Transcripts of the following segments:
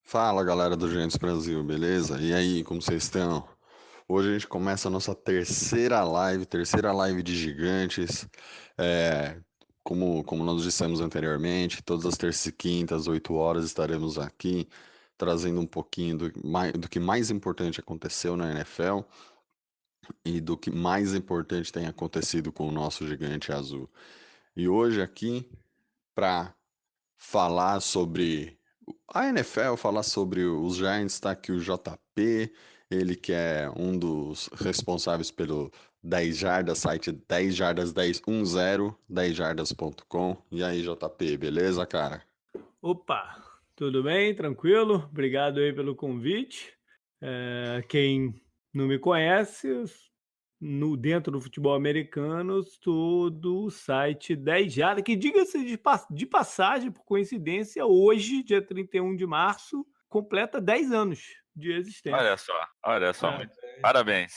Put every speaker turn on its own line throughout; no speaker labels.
Fala galera do Gigantes Brasil, beleza? E aí, como vocês estão? Hoje a gente começa a nossa terceira live de Gigantes. É, como nós dissemos anteriormente, todas as terças e quintas, 8 horas, estaremos aqui trazendo um pouquinho do que mais importante aconteceu na NFL e do que mais importante tem acontecido com o nosso Gigante Azul. E hoje aqui, para falar sobre a NFL, falar sobre os Giants, está aqui o JP, ele que é um dos responsáveis pelo 10 Jardas, site 10 Jardas 1010, 10jardas.com. E aí, JP, beleza, cara?
Opa, tudo bem? Tranquilo? Obrigado aí pelo convite. Quem não me conhece, dentro do futebol americano, sou do site 10 Jardas, que diga-se de passagem, por coincidência, hoje, dia 31 de março, completa 10 anos de existência.
Olha só,
É,
muito. Parabéns.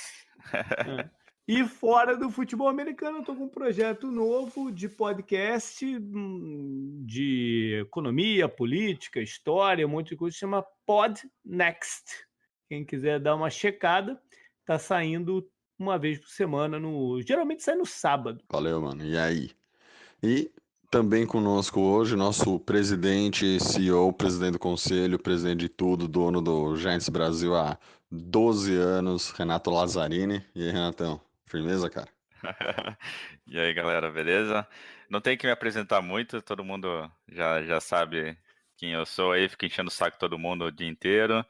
é. E fora do futebol americano, eu estou com um projeto novo de podcast de economia, política, história, um monte de coisa, chama Pod Next. Quem quiser dar uma checada, tá saindo uma vez por semana, geralmente sai no sábado.
Valeu, mano. E aí? E também conosco hoje, nosso presidente, CEO, presidente do conselho, presidente de tudo, dono do Giants Brasil há 12 anos, Renato Lazzarini. E aí, Renatão? Firmeza, cara?
E aí, galera, beleza? Não tem que me apresentar muito, todo mundo já sabe quem eu sou aí, fico enchendo o saco de todo mundo o dia inteiro.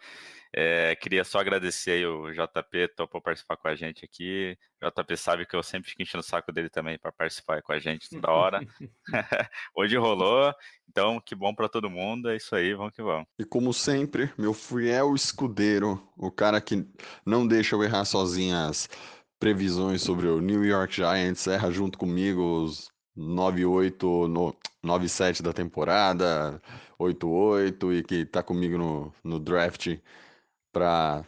Queria só agradecer aí o JP, topou participar com a gente aqui. O JP sabe que eu sempre fico enchendo o saco dele também para participar com a gente toda hora. Hoje rolou, então que bom para todo mundo, é isso aí, vamos que vamos.
E como sempre, meu fiel escudeiro, o cara que não deixa eu errar sozinho as previsões sobre o New York Giants, erra junto comigo os 9-8, 9-7 da temporada, 8-8, e que tá comigo no draft pra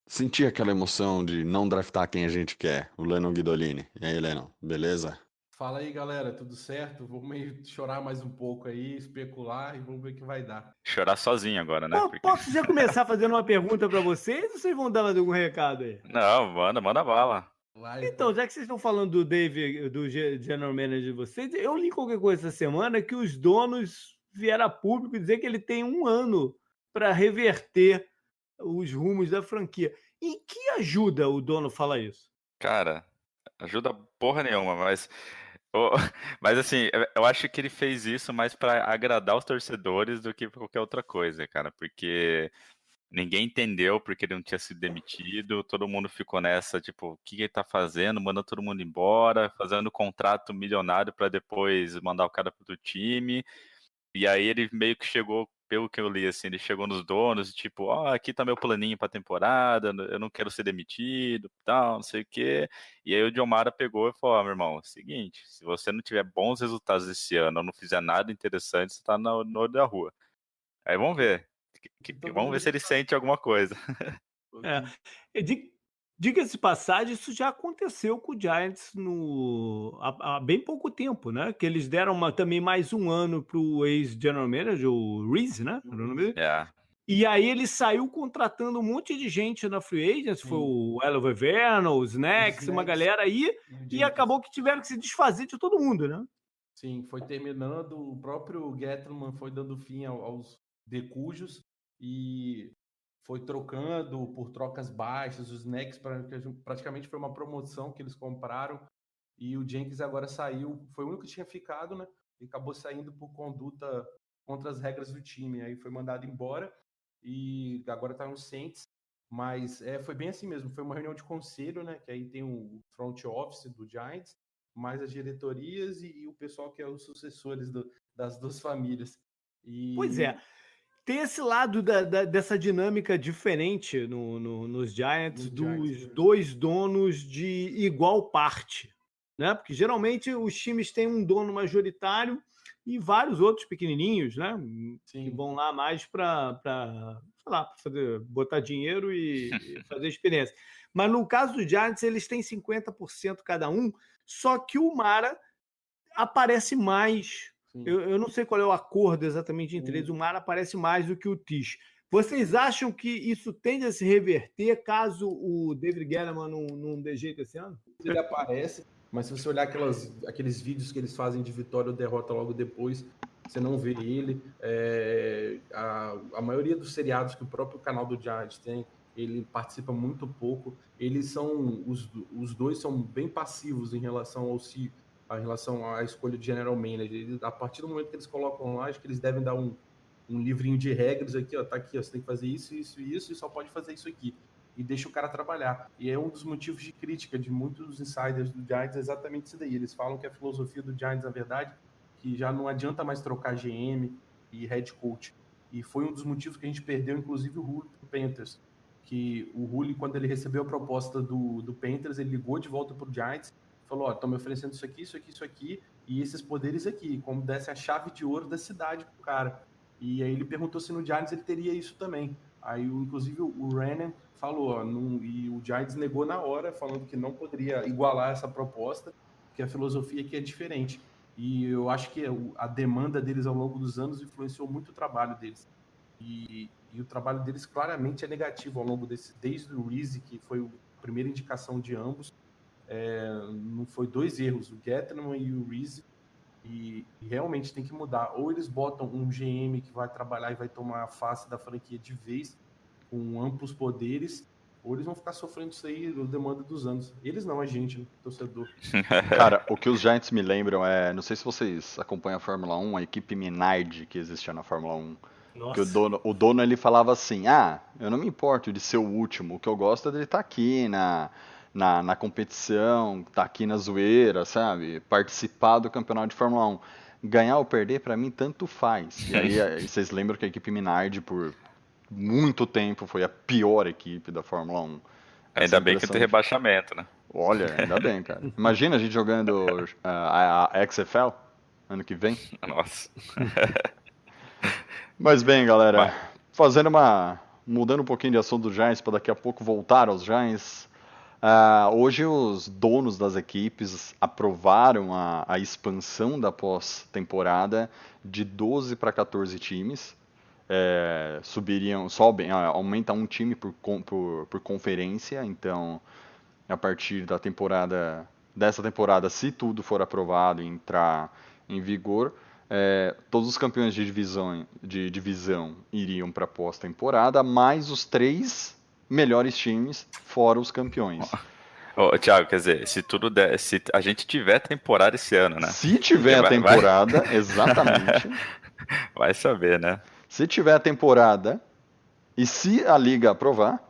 sentir aquela emoção de não draftar quem a gente quer, o Lennon Guidolini. E aí, Lennon, beleza?
Fala aí, galera, tudo certo? Vamos meio chorar mais um pouco aí, especular e vamos ver o que vai dar.
Chorar sozinho agora, né? Porque...
Posso já começar fazendo uma pergunta para vocês ou vocês vão dar mais algum recado aí?
Não, manda bala.
Lá,
Então, já que vocês estão falando do Dave, do General Manager de vocês, eu li qualquer coisa essa semana que os donos vieram a público dizer que ele tem 1 ano para reverter os rumos da franquia. Em que ajuda o dono falar isso?
Cara, ajuda porra nenhuma, mas. ô, Mas assim, eu acho que ele fez isso mais pra agradar os torcedores do que pra qualquer outra coisa, cara. Porque ninguém entendeu porque ele não tinha sido demitido, todo mundo ficou nessa, tipo, o que ele tá fazendo? Manda todo mundo embora, fazendo contrato milionário pra depois mandar o cara pro outro time. E aí ele meio que chegou, pelo que eu li, assim, ele chegou nos donos, tipo, ó, aqui tá meu planinho pra temporada, eu não quero ser demitido, tal, não sei o quê. E aí o John Mara pegou e falou, ó, meu irmão, é o seguinte, se você não tiver bons resultados esse ano, ou não fizer nada interessante, você tá no olho da rua. Aí vamos ver.
Todo
Vamos
mundo
ver se
já
ele
sabe.
sente alguma coisa.
É, diga-se de passagem, isso já aconteceu com o Giants há bem pouco tempo, né? Que eles deram também mais 1 ano para o ex-general manager, o Reese, né? Era o nome dele?
É,
E aí ele saiu contratando um monte de gente na Free Agents, foi
Sim,
o Elo Verno, o Snacks, uma
Snacks
galera aí,
e o
e
Jenkins.
acabou que tiveram que se desfazer de todo mundo, né?
Sim, foi terminando, o próprio Gettleman foi dando fim aos decujos e foi trocando por trocas baixas, os Snacks praticamente foi uma promoção que eles compraram e o Jenkins agora saiu, foi o único que tinha ficado, né? E acabou saindo por conduta contra as regras do time, aí foi mandado embora e agora tá no Saints, mas foi bem assim mesmo, foi uma reunião de conselho, né? Que aí tem o front office do Giants, mais as diretorias e o pessoal que é os sucessores das duas famílias.
Pois
E
é, tem esse lado dessa dinâmica diferente nos Giants,
no Giants,
dos dois donos de igual parte, né? Porque geralmente os times têm um dono majoritário e vários outros pequenininhos, né? Que
sim,
vão lá mais para, sei lá, pra botar dinheiro e fazer experiência. Mas no caso do Giants, eles têm 50% cada um, só que o Mara aparece mais.
sim.
Eu não sei qual é o acordo exatamente entre eles. O
O,
Mara aparece mais do que o Tish. Vocês acham que isso tende a se reverter caso o David Gettleman não dê jeito esse ano?
Ele aparece, mas se você olhar aqueles vídeos que eles fazem de vitória ou derrota logo depois, você não vê ele. A maioria dos seriados que o próprio canal do Giants tem, ele participa muito pouco. Eles são os dois são bem passivos em relação à escolha de general manager. A partir do momento que eles colocam lá, acho que eles devem dar um livrinho de regras aqui, ó, tá aqui, ó, você tem que fazer isso, isso e isso, e só pode fazer isso aqui. E deixa o cara trabalhar. E é um dos motivos de crítica de muitos insiders do Giants, exatamente isso daí. Eles falam que a filosofia do Giants, na verdade, que já não adianta mais trocar GM e head coach. E foi um dos motivos que a gente perdeu, inclusive, o Julio pro Panthers. Que o Julio, quando ele recebeu a proposta do Panthers, ele ligou de volta pro Giants, falou, ó, estão me oferecendo isso aqui, isso aqui, isso aqui, e esses poderes aqui, como desse a chave de ouro da cidade pro cara. E aí ele perguntou se no Giants ele teria isso também. Aí, inclusive, o Renan falou, ó, e o Giants negou na hora, falando que não poderia igualar essa proposta, que a filosofia aqui é diferente. E eu acho que a demanda deles ao longo dos anos influenciou muito o trabalho deles. E o trabalho deles claramente é negativo ao longo desde o Reese, que foi a primeira indicação de ambos. Não foi 2 erros, o Gettleman e o Reese. E realmente tem que mudar. Ou eles botam um GM que vai trabalhar e vai tomar a face da franquia de vez, com amplos poderes, ou eles vão ficar sofrendo isso aí no demanda dos anos. Eles não, a gente, né, torcedor.
Cara, o que os Giants me lembram não sei se vocês acompanham a Fórmula 1, a equipe Minardi que existia na Fórmula 1.
Nossa.
Que o dono ele falava assim, eu não me importo de ser o último, o que eu gosto é dele estar aqui na competição, tá aqui na zoeira, sabe? Participar do campeonato de Fórmula 1. Ganhar ou perder, pra mim, tanto faz. E aí vocês lembram que a equipe Minardi, por muito tempo, foi a pior equipe da Fórmula 1.
Ainda bem que tem rebaixamento, né?
Olha, ainda bem, cara. Imagina a gente jogando a XFL ano que vem.
Nossa.
Mas bem, galera, mudando um pouquinho de assunto do Giants, para daqui a pouco voltar aos Giants. Hoje os donos das equipes aprovaram a expansão da pós-temporada de 12 para 14 times. Aumenta um time por conferência, então a partir dessa temporada, se tudo for aprovado e entrar em vigor, todos os campeões de divisão iriam para a pós-temporada, mais os 3 melhores times fora os campeões.
Thiago, quer dizer, se a gente tiver temporada esse ano, né?
Se tiver temporada, exatamente.
Vai saber, né?
Se tiver temporada e se a liga aprovar,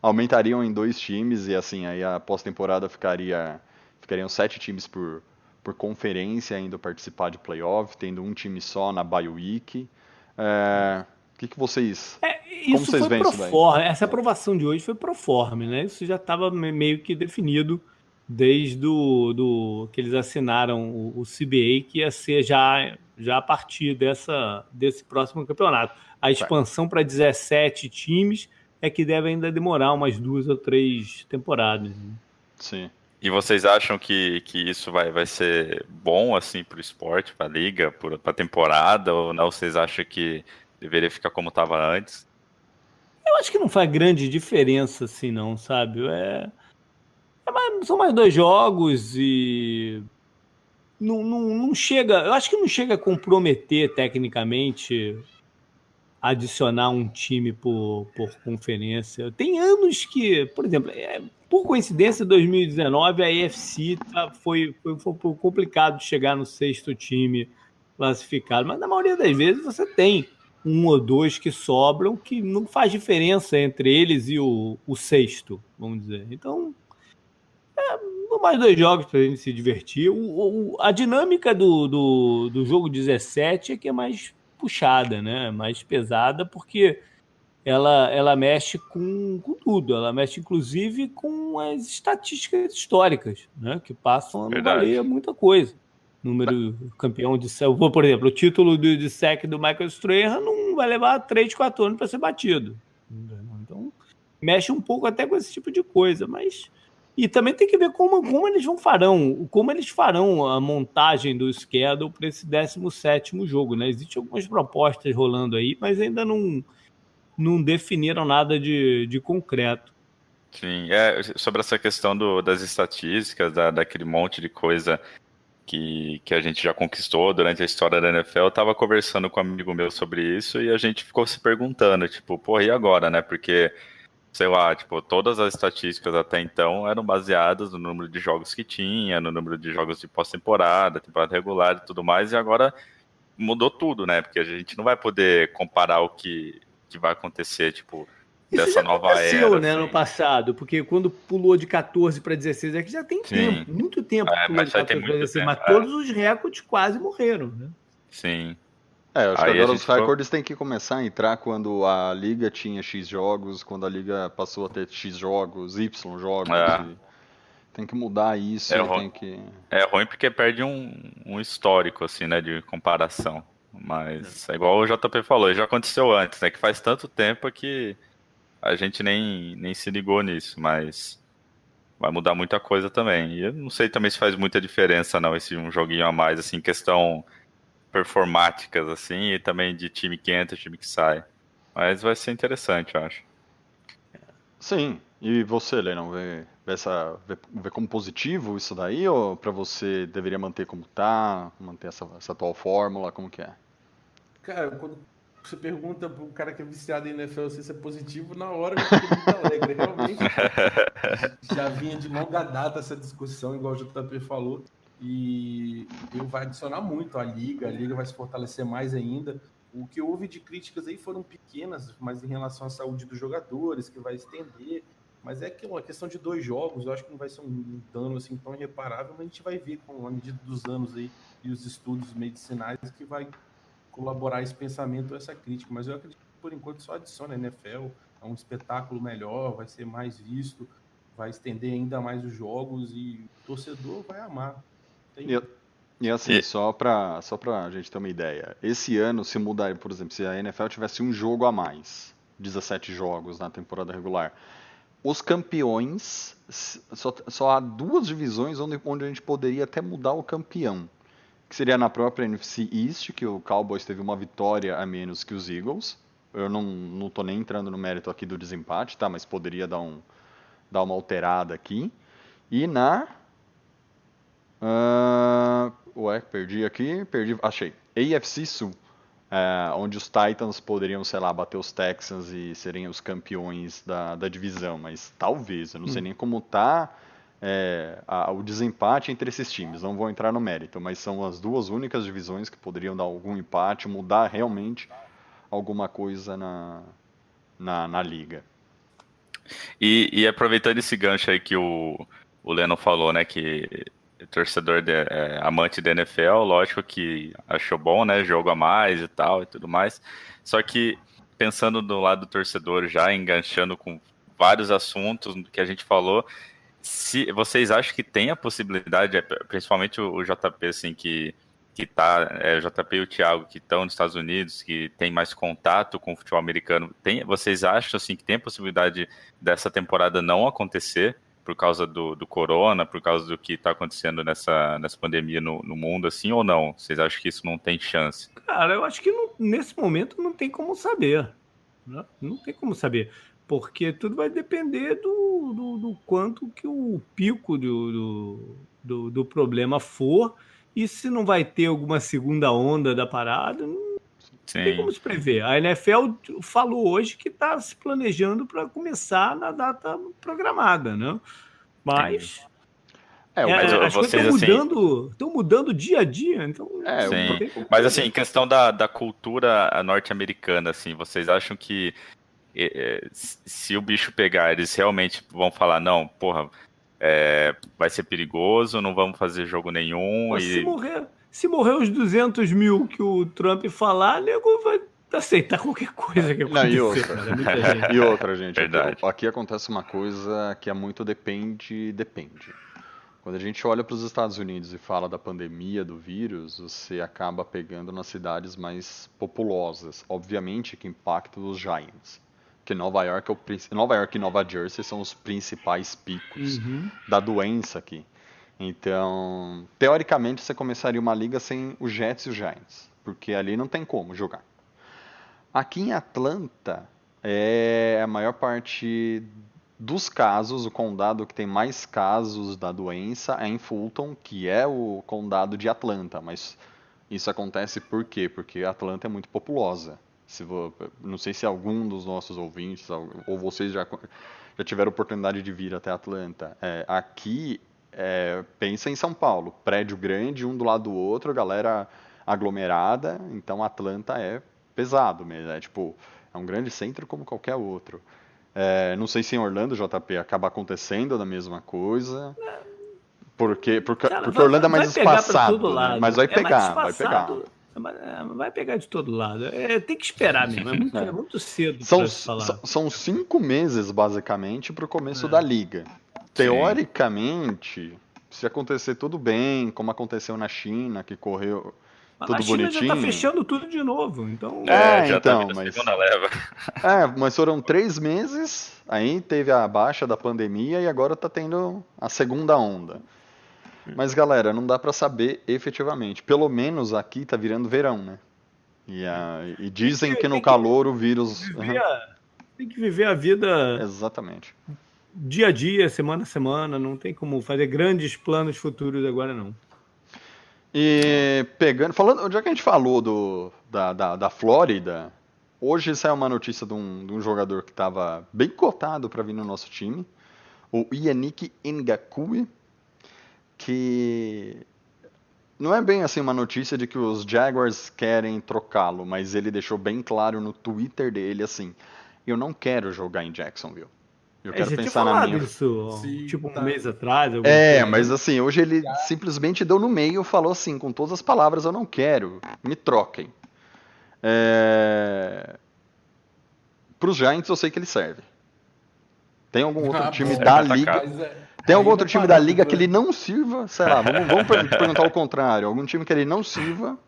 aumentariam em 2 times e assim, aí a pós-temporada ficariam 7 times por conferência, indo participar de playoff, tendo um time só na bye week. O que vocês...
Como vocês veem isso daí? Essa aprovação de hoje foi pro forma, né? Isso já estava meio que definido desde que eles assinaram o CBA, que ia ser já a partir desse próximo campeonato. A expansão para 17 times é que deve ainda demorar umas 2 ou 3 temporadas. Né?
Sim.
E vocês acham que isso vai ser bom assim para o esporte, para a liga, para a temporada, ou não? Vocês acham que deveria ficar como estava antes?
Eu acho que não faz grande diferença assim, não, sabe? São mais 2 jogos e não chega. Eu acho que não chega a comprometer tecnicamente adicionar um time por conferência. Tem anos que, por exemplo, por coincidência, em 2019 a AFC foi complicado de chegar no 6º time classificado, mas na maioria das vezes você tem 1 ou 2 que sobram, que não faz diferença entre eles e o 6º, vamos dizer. Então, mais 2 jogos para a gente se divertir. A dinâmica do jogo 17 é que é mais puxada, né? Mais pesada, porque ela mexe com tudo. Ela mexe, inclusive, com as estatísticas históricas, né? Que passam a não valer muita coisa. Número campeão de sack. Por exemplo, o título de sack do Michael Strahan não vai levar 3, 4 anos para ser batido. Então, mexe um pouco até com esse tipo de coisa, mas... E também tem que ver como eles farão a montagem do schedule para esse 17º jogo, né? Existem algumas propostas rolando aí, mas ainda não não definiram nada de concreto.
Sim, sobre essa questão das estatísticas, daquele monte de coisa que a gente já conquistou durante a história da NFL, eu tava conversando com um amigo meu sobre isso e a gente ficou se perguntando, tipo, porra, e agora, né? Porque, sei lá, tipo, todas as estatísticas até então eram baseadas no número de jogos que tinha, no número de jogos de pós-temporada, temporada regular e tudo mais, e agora mudou tudo, né? Porque a gente não vai poder comparar o que vai acontecer, tipo,
Isso
dessa
já
nova
aconteceu,
era,
né, no
assim.
passado, porque quando pulou de 14 para 16, é que já tem
Sim,
tempo, muito tempo que pulou
mas
de
já tem
14 para
muito
16,
tempo.
mas todos os recordes quase morreram, né?
Sim.
Eu acho que
Aí a
agora os
gente ficou.
recordes têm que começar a entrar quando a liga tinha X jogos, quando a liga passou a ter X jogos, Y jogos,
É,
e tem que mudar isso
é
e
ruim,
tem que...
é ruim porque perde um histórico, assim, né, de comparação. Mas é igual o JP falou, já aconteceu antes, né? Que faz tanto tempo que a gente nem se ligou nisso, mas vai mudar muita coisa também. E eu não sei também se faz muita diferença, não, esse um joguinho a mais, assim, questão performáticas, assim, e também de time que entra, time que sai. Mas vai ser interessante, eu acho.
Sim, e você, Lennon, vê como positivo isso daí, ou pra você deveria manter como tá, manter essa atual fórmula, como que é?
Cara, quando você pergunta pro cara que é viciado em NFL se isso é positivo, na hora eu já fiquei muito alegre. Realmente, já vinha de longa data essa discussão, igual o JP falou, e eu vai adicionar muito à a liga vai se fortalecer mais ainda. O que houve de críticas aí foram pequenas, mas em relação à saúde dos jogadores, que vai estender. Mas é que uma questão de 2 jogos, eu acho que não vai ser um dano assim tão irreparável, mas a gente vai ver com a medida dos anos aí e os estudos medicinais que vai colaborar esse pensamento, essa crítica. Mas eu acredito que por enquanto só adiciona a NFL, é um espetáculo melhor, vai ser mais visto, vai estender ainda mais os jogos e o torcedor vai amar.
E,
Tem...
e assim,
E,
só pra gente ter uma ideia, esse ano, se mudar, por exemplo, se a NFL tivesse um jogo a mais, 17 jogos na temporada regular, os campeões, só há duas divisões onde a gente poderia até mudar o campeão, que seria na própria NFC East, que o Cowboys teve uma vitória a menos que os Eagles. Eu não tô nem entrando no mérito aqui do desempate, tá? Mas poderia dar uma alterada aqui. E na... perdi aqui, achei. AFC Sul, onde os Titans poderiam, sei lá, bater os Texans e serem os campeões da divisão, mas talvez, eu não sei nem como tá o desempate entre esses times, não vou entrar no mérito, mas são as duas únicas divisões que poderiam dar algum empate, mudar realmente alguma coisa na liga.
e aproveitando esse gancho aí que o Lennon falou, né, que torcedor amante da NFL, lógico que achou bom, né, jogo a mais e tal e tudo mais. Só que pensando do lado do torcedor, já enganchando com vários assuntos que a gente falou, se vocês acham que tem a possibilidade, principalmente o JP, assim, que tá, o JP e o Thiago, que estão nos Estados Unidos, que tem mais contato com o futebol americano, vocês acham, assim, que tem a possibilidade dessa temporada não acontecer por causa do corona, por causa do que está acontecendo nessa pandemia no mundo, assim, ou não? Vocês acham que isso não tem chance?
Cara, eu acho que nesse momento não tem como saber, né? Não tem como saber, porque tudo vai depender do quanto que o pico do problema for, e se não vai ter alguma segunda onda da parada, não tem como
Sim.
se prever. A NFL falou hoje que está se planejando para começar na data programada, né?
Sim.
Mas
Mas
as coisas
vocês, assim,
estão mudando dia a dia, então não
sim,
tem como
mas
prever.
assim, questão da cultura norte-americana, assim, vocês acham que se o bicho pegar, eles realmente vão falar, não, porra, vai ser perigoso, não vamos fazer jogo nenhum
Pô,
e
se morrer os 200 mil que o Trump falar, nego vai aceitar qualquer coisa que
Não, e
acontecer,
outra.
cara. Muita gente.
E outra, gente,
verdade.
aqui acontece uma coisa que é muito depende. Quando a gente olha para os Estados Unidos e fala da pandemia do vírus, você acaba pegando nas cidades mais populosas. Obviamente que impacta os Giants. Que Nova York e Nova Jersey são os principais picos da doença aqui. Então, teoricamente, você começaria uma liga sem os Jets e os Giants, porque ali não tem como jogar. Aqui em Atlanta, a maior parte dos casos, o condado que tem mais casos da doença é em Fulton, que é o condado de Atlanta, mas isso acontece por quê? Porque Atlanta é muito populosa. Não sei se algum dos nossos ouvintes ou vocês já tiveram oportunidade de vir até Atlanta. Aqui, pensa em São Paulo, prédio grande, um do lado do outro, galera aglomerada, então Atlanta é pesado mesmo, é um grande centro como qualquer outro. Não sei se em Orlando, JP, acaba acontecendo da mesma coisa, porque
Cara,
Orlando é mais
vai pegar pra
espaçado,
todo
né?
lado.
Mas vai
É mais
pegar, vai pegar.
espaçado, vai pegar de todo lado. Tem que esperar mesmo. É muito cedo
São,
para falar.
são 5 meses, basicamente, para o começo da liga. Teoricamente, se acontecer tudo bem, como aconteceu na China, que correu tudo
A China
bonitinho.
já tá fechando tudo de novo, então...
já
então,
tá
mas...
segunda leva.
mas foram 3 meses, aí teve a baixa da pandemia e agora tá tendo a segunda onda. Mas, galera, não dá pra saber efetivamente. Pelo menos aqui tá virando verão, né? E dizem que no calor o vírus...
Tem que viver a vida
Exatamente.
dia a dia, semana a semana. Não tem como fazer grandes planos futuros agora, não.
E já que a gente falou da Flórida, hoje saiu uma notícia de um jogador que estava bem cotado para vir no nosso time, o Yannick Ngakoue, que não é bem assim uma notícia de que os Jaguars querem trocá-lo, mas ele deixou bem claro no Twitter dele assim: eu não quero jogar em Jacksonville. Eu quero
já
pensar
tinha
na
falado
minha.
isso,
Sim,
tipo um
tá.
mês atrás.
Mas assim, hoje ele simplesmente deu no meio, falou assim, com todas as palavras: eu não quero, me troquem. Para os Giants eu sei que ele serve. Tem algum outro time da liga? Tem algum outro time da liga que ele não sirva? Sei lá, vamos perguntar o contrário. Algum time que ele não sirva?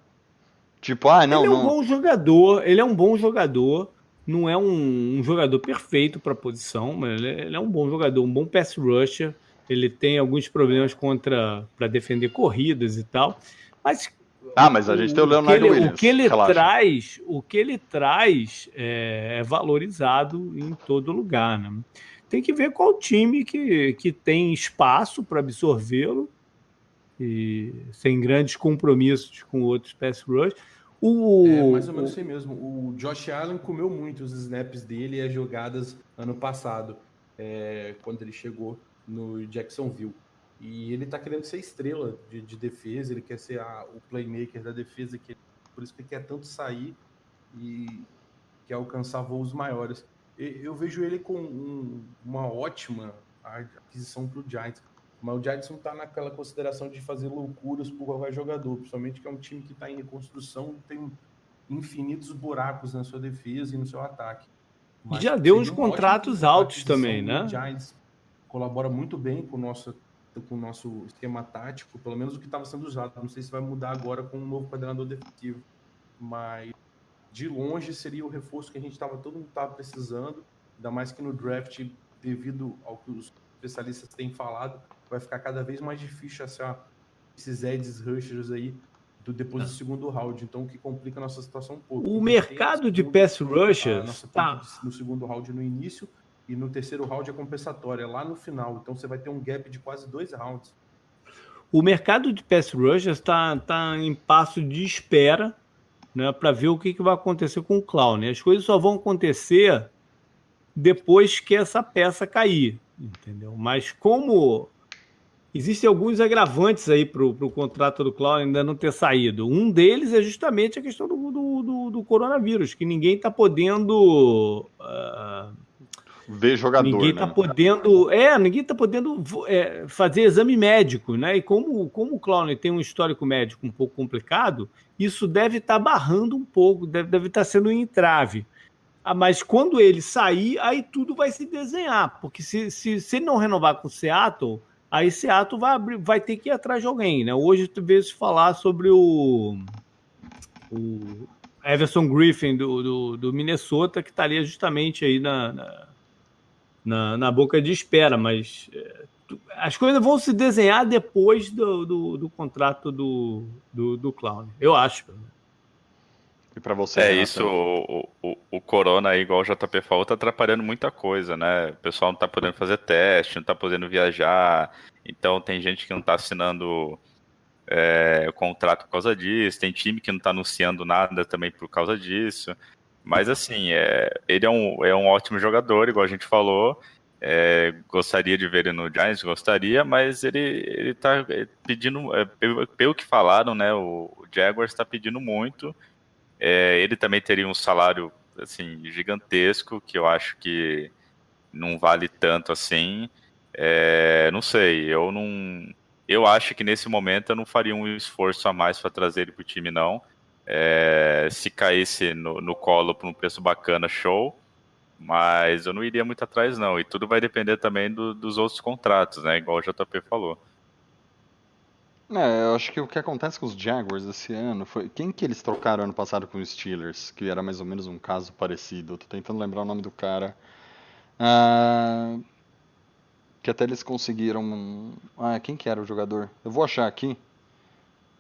Tipo, não.
Ele é um bom jogador, ele é um bom jogador. Não é um jogador perfeito para a posição, mas ele é um bom jogador, um bom pass rusher. Ele tem alguns problemas para defender corridas e tal. Mas
a gente tem o Leonardo Williams.
O que ele traz é valorizado em todo lugar, né? Tem que ver qual time que tem espaço para absorvê-lo e sem grandes compromissos com outros pass rush.
Mais ou menos assim mesmo. O Josh Allen comeu muito os snaps dele e as jogadas ano passado, quando ele chegou no Jacksonville. E ele tá querendo ser estrela de defesa, ele quer ser o playmaker da defesa, por isso que ele quer tanto sair e quer alcançar voos maiores. Eu vejo ele com uma ótima aquisição para o Giants, mas o Giants não está naquela consideração de fazer loucuras por qualquer jogador, principalmente que é um time que está em reconstrução, tem infinitos buracos na sua defesa e no seu ataque.
Mas já deu uns contratos altos também, né?
O Giants colabora muito bem com o nosso esquema tático, pelo menos o que estava sendo usado. Não sei se vai mudar agora com um novo coordenador defensivo, mas de longe seria o reforço que todo mundo estava precisando, ainda mais que no draft, devido ao que os especialistas têm falado, vai ficar cada vez mais difícil achar esses edge rushers aí depois do segundo round, então o que complica a nossa situação um pouco.
O mercado de pass rushers
no segundo round no início e no terceiro round é compensatória, lá no final, então você vai ter um gap de quase 2 rounds.
O mercado de pass rushers está em passo de espera, né, para ver o que vai acontecer com o Clown. As coisas só vão acontecer depois que essa peça cair, entendeu? Mas como existem alguns agravantes aí para o contrato do Clown ainda não ter saído. Um deles é justamente a questão do coronavírus, que ninguém está podendo
ver jogador,
ninguém está podendo fazer exame médico, né? E como o Clown tem um histórico médico um pouco complicado, isso deve estar barrando um pouco, deve estar sendo um entrave. Mas quando ele sair, aí tudo vai se desenhar, porque se ele não renovar com o Seattle, aí Seattle vai ter que ir atrás de alguém, né? Hoje tu veio se falar sobre o Everson Griffin do Minnesota, que estaria justamente aí na boca de espera, mas as coisas vão se desenhar depois do contrato do Clown, eu acho.
E pra você,
É
Renato?
isso, o Corona aí, igual o JP falou, tá atrapalhando muita coisa, né? O pessoal não tá podendo fazer teste, não tá podendo viajar, então tem gente que não tá assinando o contrato por causa disso, tem time que não tá anunciando nada também por causa disso. Mas assim, ele é um ótimo jogador, igual a gente falou. Gostaria de ver ele no Giants, gostaria, mas ele tá pedindo, pelo que falaram, né? O Jaguars está pedindo muito. Ele também teria um salário assim gigantesco, que eu acho que não vale tanto assim. Não sei, eu não. Eu acho que nesse momento eu não faria um esforço a mais para trazer ele para o time, não. Se caísse no colo por um preço bacana, show. Mas eu não iria muito atrás, não. E tudo vai depender também dos outros contratos, né? Igual o JP falou.
Eu acho que o que acontece com os Jaguars esse ano foi. Quem que eles trocaram ano passado com os Steelers? Que era mais ou menos um caso parecido. Eu tô tentando lembrar o nome do cara. Ah, que até eles conseguiram. Quem que era o jogador? Eu vou achar aqui.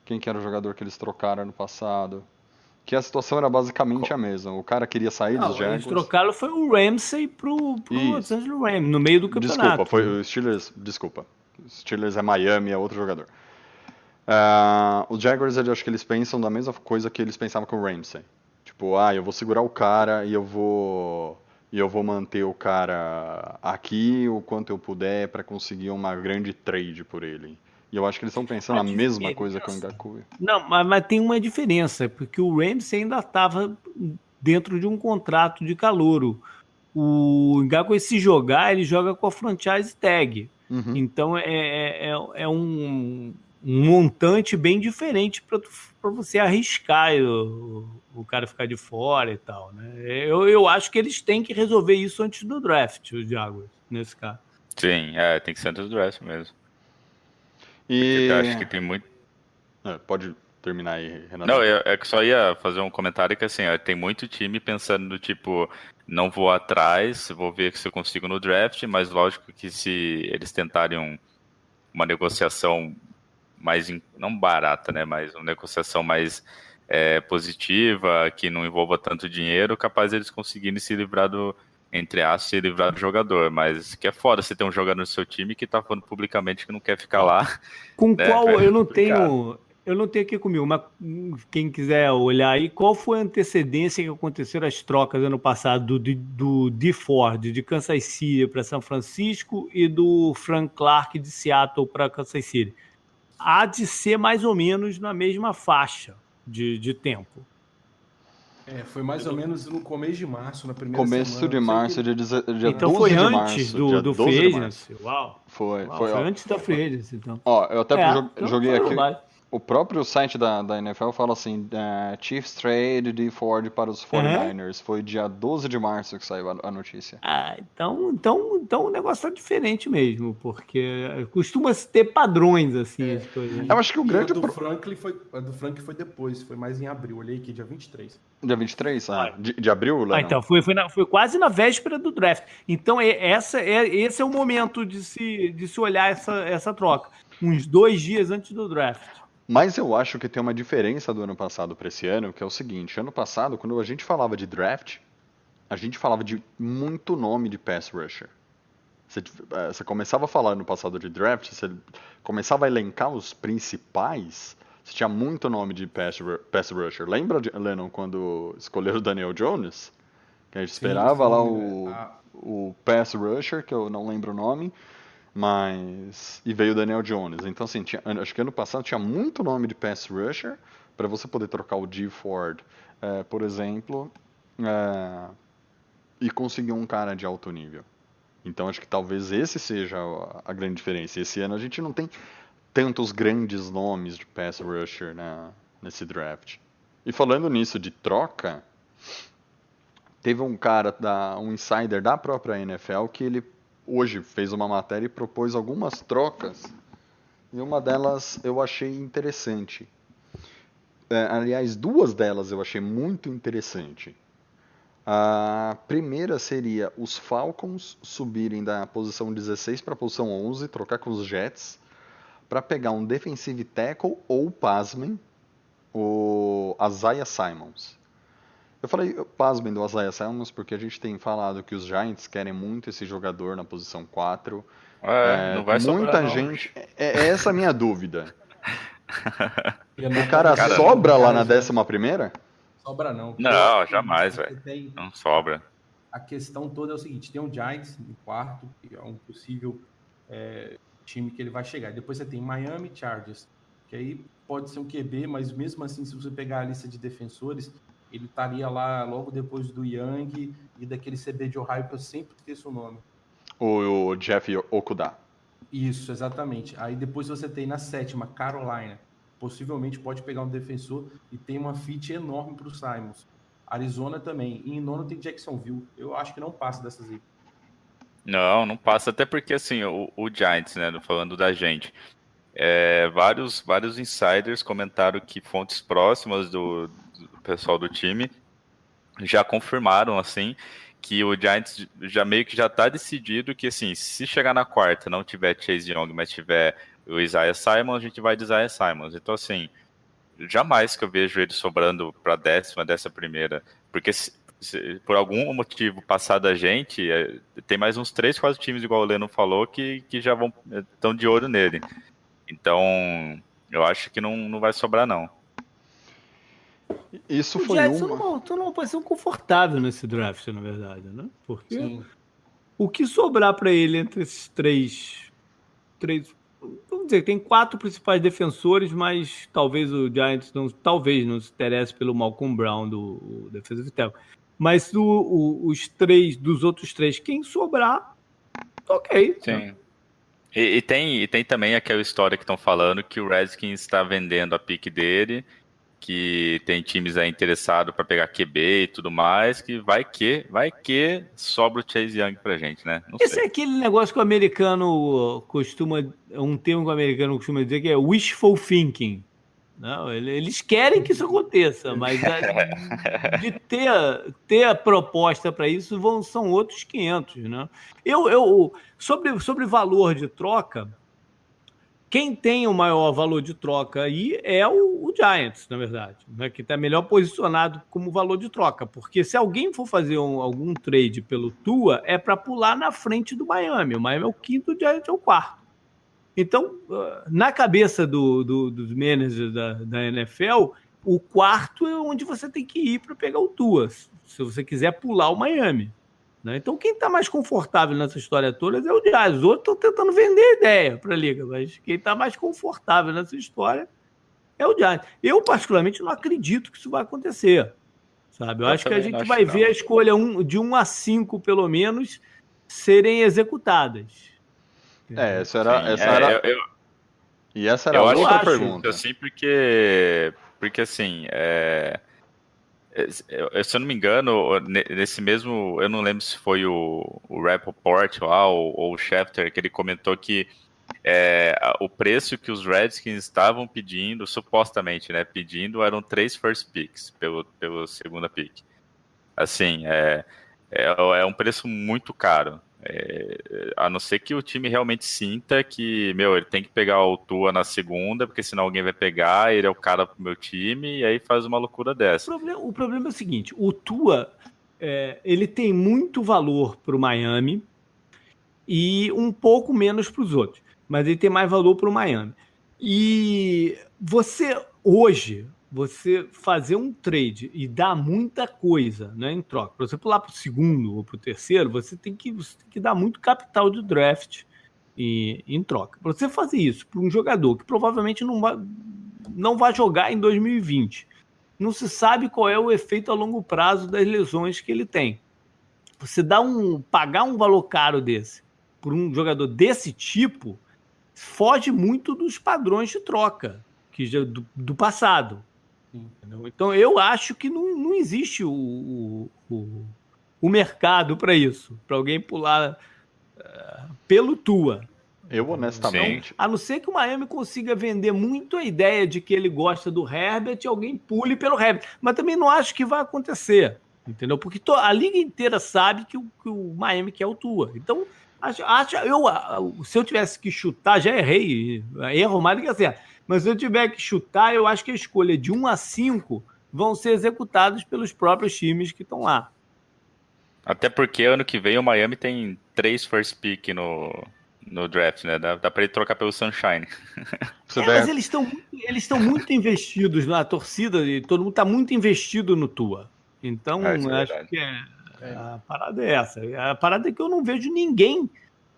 Quem que era o jogador que eles trocaram ano passado? Que a situação era basicamente a mesma. O cara queria sair dos
Não, eles
Jaguars.
trocaram foi o Ramsey pro Los
Isso.
Angeles Rams, no meio do
Desculpa,
campeonato.
foi o Steelers. Desculpa. O Steelers é Miami, é outro jogador. Os Jaguars, eu acho que eles pensam da mesma coisa que eles pensavam com o Ramsey. Tipo, eu vou segurar o cara e eu vou manter o cara aqui o quanto eu puder para conseguir uma grande trade por ele. E eu acho que eles estão pensando a mesma coisa com o Ngakoue.
Não, mas tem uma diferença, porque o Ramsey ainda estava dentro de um contrato de calouro. O Ngakoue, se jogar, ele joga com a franchise tag.
Uhum.
Então é um montante bem diferente para você arriscar o cara ficar de fora e tal, né? Eu acho que eles têm que resolver isso antes do draft, o Jaguars, nesse caso.
Sim, tem que ser antes do draft mesmo.
E.
Eu acho que tem muito.
Pode terminar aí, Renato.
Não, eu que só ia fazer um comentário que assim, tem muito time pensando no tipo, não vou atrás, vou ver se eu consigo no draft, mas lógico que se eles tentarem uma negociação mais, não barata, né, mas uma negociação mais positiva, que não envolva tanto dinheiro, capaz eles conseguirem se livrar entre aspas, se livrar do jogador, mas que é foda você ter um jogador no seu time que tá falando publicamente que não quer ficar lá.
Com
né,
qual
é
eu não
complicado.
eu não tenho aqui comigo, mas quem quiser olhar aí, qual foi a antecedência que aconteceram as trocas ano passado do D Ford de Kansas City para São Francisco e do Frank Clark de Seattle para Kansas City? Há de ser mais ou menos na mesma faixa de tempo.
Foi mais ou menos no começo de março, na primeira
Começo
semana.
de março, dia
Então
12
foi
de
antes
março. Dia
do
12
Free
de março.
Agency. Uau.
Foi,
Foi
ó.
antes da Free Agency, então.
Ó, eu até
então
joguei
foi
aqui.
lá.
O próprio site da NFL fala assim: Chiefs trade de Ford para os 49ers. Foi dia 12 de março que saiu a notícia.
Então o negócio tá diferente mesmo, porque costuma-se ter padrões assim, as coisas.
Eu acho que o grande.
A do Franklin foi depois, foi mais em abril. Olhei aqui, dia 23.
Dia 23? De abril, Léo?
Então foi quase na véspera do draft. Então esse é o momento de se olhar essa troca. Uns 2 dias antes do draft.
Mas eu acho que tem uma diferença do ano passado para esse ano, que é o seguinte: ano passado, quando a gente falava de draft, a gente falava de muito nome de pass rusher. Você começava a falar no passado de draft, você começava a elencar os principais, você tinha muito nome de pass rusher. Lembra, Lennon, quando escolheram o Daniel Jones? Que a gente esperava lá o pass rusher, que eu não lembro o nome, e veio o Daniel Jones. Então, assim, acho que ano passado tinha muito nome de pass rusher para você poder trocar o G. Ford, por exemplo, e conseguir um cara de alto nível. Então, acho que talvez esse seja a grande diferença. Esse ano a gente não tem tantos grandes nomes de pass rusher nesse draft. E falando nisso de troca, teve um cara, um insider da própria NFL, que ele hoje fez uma matéria e propôs algumas trocas, e uma delas eu achei interessante. Aliás, 2 delas eu achei muito interessante. A primeira seria os Falcons subirem da posição 16 para a posição 11, trocar com os Jets, para pegar um defensive tackle ou, pasmem, o Isaiah Simons. Eu falei, pasmem, do Isaiah Simmons, porque a gente tem falado que os Giants querem muito esse jogador na posição 4.
Não vai sobrar,
Muita
não.
gente. É essa a minha dúvida.
Ele não
O cara
pode-
sobra lá na
já-
11ª?
Sobra não.
Não, jamais,
Você
velho.
tem-
Não sobra.
A questão toda é o seguinte, tem o Giants em quarto, que é um possível time que ele vai chegar. E depois você tem Miami Chargers, que aí pode ser um QB, mas mesmo assim, se você pegar a lista de defensores, ele estaria lá logo depois do Young e daquele CB de Ohio que eu sempre esqueço o nome.
O Jeff Okudah.
Isso, exatamente. Aí depois você tem na 7ª, Carolina. Possivelmente pode pegar um defensor e tem uma fit enorme para o Simons. Arizona também. E em 9º tem Jacksonville. Eu acho que não passa dessas aí.
Não passa, até porque assim, o Giants, né, falando da gente, vários insiders comentaram que fontes próximas do pessoal do time já confirmaram, assim, que o Giants já meio que já tá decidido que, assim, se chegar na 4ª não tiver Chase Young, mas tiver o Isaiah Simmons, a gente vai de Isaiah Simmons. Então, assim, jamais que eu vejo ele sobrando para 11ª, porque se por algum motivo passar da gente, tem mais uns 3, 4 times, igual o Leno falou, que já estão de olho nele. Então, eu acho que não vai sobrar, não.
Isso
O
foi
Giants
uma.
tá numa posição confortável nesse draft, na verdade, né? Porque
Sim.
o que sobrar para ele entre esses três, vamos dizer, tem 4 principais defensores, mas talvez o Giants não se interesse pelo Malcolm Brown do defensive tackle. Mas dos outros 3, quem sobrar, ok.
Sim. E tem também aquela história que estão falando que o Redskins está vendendo a pique dele, que tem times aí interessados para pegar QB e tudo mais, que vai que sobra o Chase Young pra gente, né? Não
Esse
sei.
é aquele negócio que o americano um termo que o americano costuma dizer que é wishful thinking. Não, eles querem que isso aconteça, mas de ter a proposta para isso são outros 500, né? Sobre valor de troca, quem tem o maior valor de troca aí é o Giants, na verdade, né? Que está melhor posicionado como valor de troca, porque se alguém for fazer algum trade pelo Tua, é para pular na frente do Miami. O Miami é o 5º, o Giants é o 4º. Então, na cabeça dos managers da NFL, o 4º é onde você tem que ir para pegar o Tua, se você quiser pular o Miami. Né? Então, quem está mais confortável nessa história toda é o Giants. Os outros estão tentando vender a ideia para a liga, mas quem está mais confortável nessa história é o Giants. Eu, particularmente, não acredito que isso vai acontecer. Sabe? Eu acho que a gente vai ver a escolha de 1 a 5, pelo menos, serem executadas.
Essa era a
eu
outra
acho
pergunta.
Assim, porque assim, se eu não me engano, nesse mesmo, eu não lembro se foi o Rappaport lá, ou o Schefter, que ele comentou que o preço que os Redskins estavam pedindo, supostamente, né, eram 3 first picks pelo segunda pick. Assim, é um preço muito caro. A não ser que o time realmente sinta que, ele tem que pegar o Tua na segunda, porque senão alguém vai pegar, ele é o cara pro meu time, e aí faz uma loucura dessa.
O problema é o seguinte, o Tua, ele tem muito valor pro Miami e um pouco menos para os outros, mas ele tem mais valor pro Miami. E você fazer um trade e dar muita coisa, né, em troca, para você pular para o segundo ou para o terceiro, você tem que dar muito capital de draft em troca. Para você fazer isso para um jogador que provavelmente não vai jogar em 2020, não se sabe qual é o efeito a longo prazo das lesões que ele tem. Você pagar um valor caro desse por um jogador desse tipo foge muito dos padrões de troca do passado. Entendeu? Então, eu acho que não existe o mercado para isso, para alguém pular pelo Tua.
Eu, honestamente...
Então, a não ser que o Miami consiga vender muito a ideia de que ele gosta do Herbert e alguém pule pelo Herbert. Mas também não acho que vai acontecer, entendeu? Porque a liga inteira sabe que o Miami quer o Tua. Então, se eu tivesse que chutar, já errei, erro mais do que acerto. Mas se eu tiver que chutar, eu acho que a escolha de 1 a 5 vão ser executados pelos próprios times que estão lá.
Até porque ano que vem o Miami tem 3 first pick no draft, né? Dá pra ele trocar pelo Sunshine.
Mas eles estão muito investidos na torcida, e todo mundo está muito investido no Tua. Então,
Isso é
acho
verdade.
que a parada é essa. A parada é que eu não vejo ninguém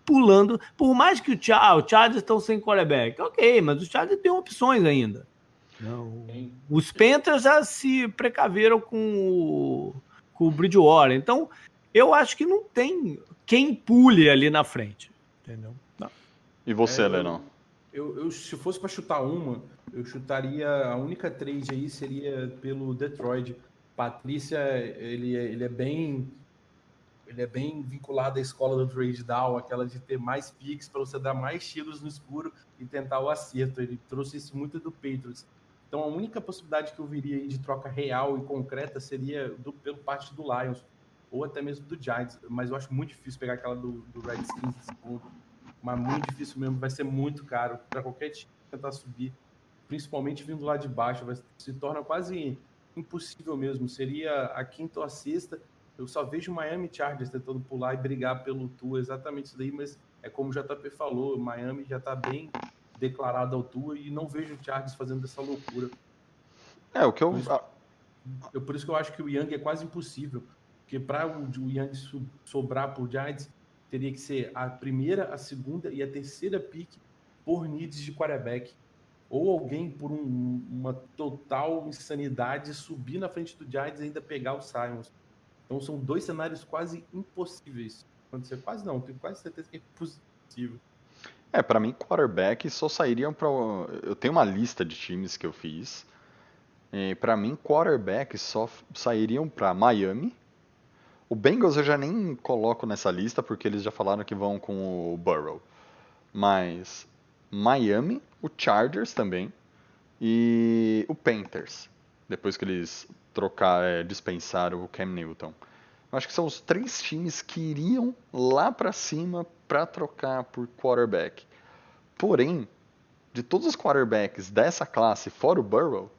pulando. Por mais que o Chargers estão sem quarterback. Ok, mas os Chargers têm opções ainda. Os Panthers já se precaveram com o Bridgewater. Então, eu acho que não tem quem pule ali na frente. Entendeu? Não.
E você, Lennon?
Eu, se fosse para chutar uma, eu chutaria a única trade aí seria pelo Detroit. Patrícia, ele é bem vinculado à escola do trade down, aquela de ter mais picks para você dar mais tiros no escuro e tentar o acerto. Ele trouxe isso muito do Patriots. Então, a única possibilidade que eu viria aí de troca real e concreta seria pelo parte do Lions, ou até mesmo do Giants, mas eu acho muito difícil pegar aquela do Redskins nesse ponto. Mas muito difícil mesmo, vai ser muito caro para qualquer time tentar subir, principalmente vindo lá de baixo, se torna quase impossível mesmo. Seria a quinta ou a sexta. Eu só vejo o Miami Chargers tentando pular e brigar pelo Tua, exatamente isso daí, mas é como o JP falou, o Miami já está bem declarado ao Tua e não vejo o Chargers fazendo essa loucura. Por isso que eu acho que o Young é quase impossível, porque para o Young sobrar por Giants, teria que ser a primeira, a segunda e a terceira pick por needs de quarterback. Ou alguém por uma total insanidade subir na frente do Giants e ainda pegar o Simons. Então são 2 cenários quase impossíveis. Quase não, tenho quase certeza que é impossível.
Pra mim, quarterback só sairiam pra. Eu tenho uma lista de times que eu fiz. Pra mim, quarterback só sairiam pra Miami. O Bengals eu já nem coloco nessa lista porque eles já falaram que vão com o Burrow. Mas Miami, o Chargers também e o Panthers. Depois que eles dispensaram o Cam Newton. Eu acho que são os 3 times que iriam lá pra cima pra trocar por quarterback. Porém, de todos os quarterbacks dessa classe, fora o Burrow,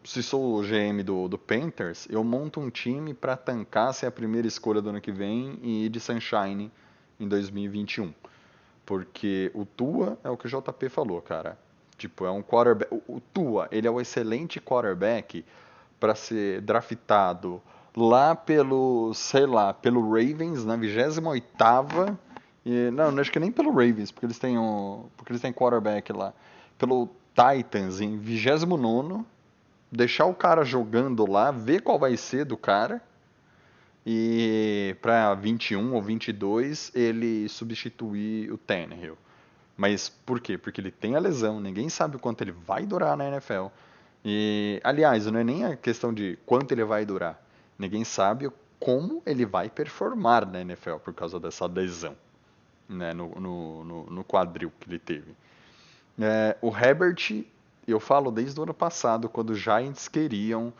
se sou o GM do Panthers, eu monto um time para tancar ser a primeira escolha do ano que vem e ir de Sunshine em 2021. Porque o Tua é o que o JP falou, cara. Tipo, é um quarterback. O Tua, ele é um excelente quarterback para ser draftado lá pelo Ravens na 28ª. Não, acho que nem pelo Ravens, porque eles têm quarterback lá. Pelo Titans em 29º, deixar o cara jogando lá, ver qual vai ser do cara. E para 21 ou 22 ele substituir o Tannehill. Mas por quê? Porque ele tem a lesão, ninguém sabe o quanto ele vai durar na NFL. E, aliás, não é nem a questão de quanto ele vai durar. Ninguém sabe como ele vai performar na NFL por causa dessa lesão, né, no quadril que ele teve. O Herbert, eu falo desde o ano passado, quando os Giants queriam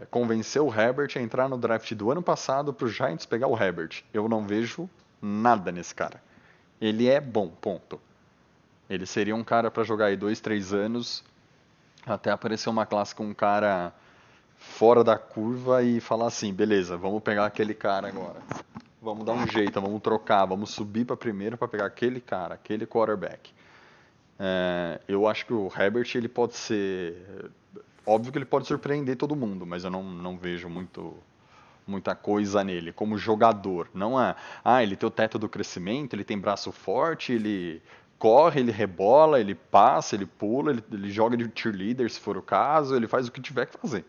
convencer o Herbert a entrar no draft do ano passado para os Giants pegar o Herbert. Eu não vejo nada nesse cara. Ele é bom, ponto. Ele seria um cara para jogar aí 2, 3 anos, até aparecer uma classe com um cara fora da curva e falar assim, beleza, vamos pegar aquele cara agora. Vamos dar um jeito, vamos trocar, vamos subir para primeiro para pegar aquele cara, aquele quarterback. Eu acho que o Herbert, ele pode ser... Óbvio que ele pode surpreender todo mundo, mas eu não vejo muita coisa nele como jogador. Não é, ele tem o teto do crescimento, ele tem braço forte, ele corre, ele rebola, ele passa, ele pula, ele joga de cheerleader se for o caso, ele faz o que tiver que fazer.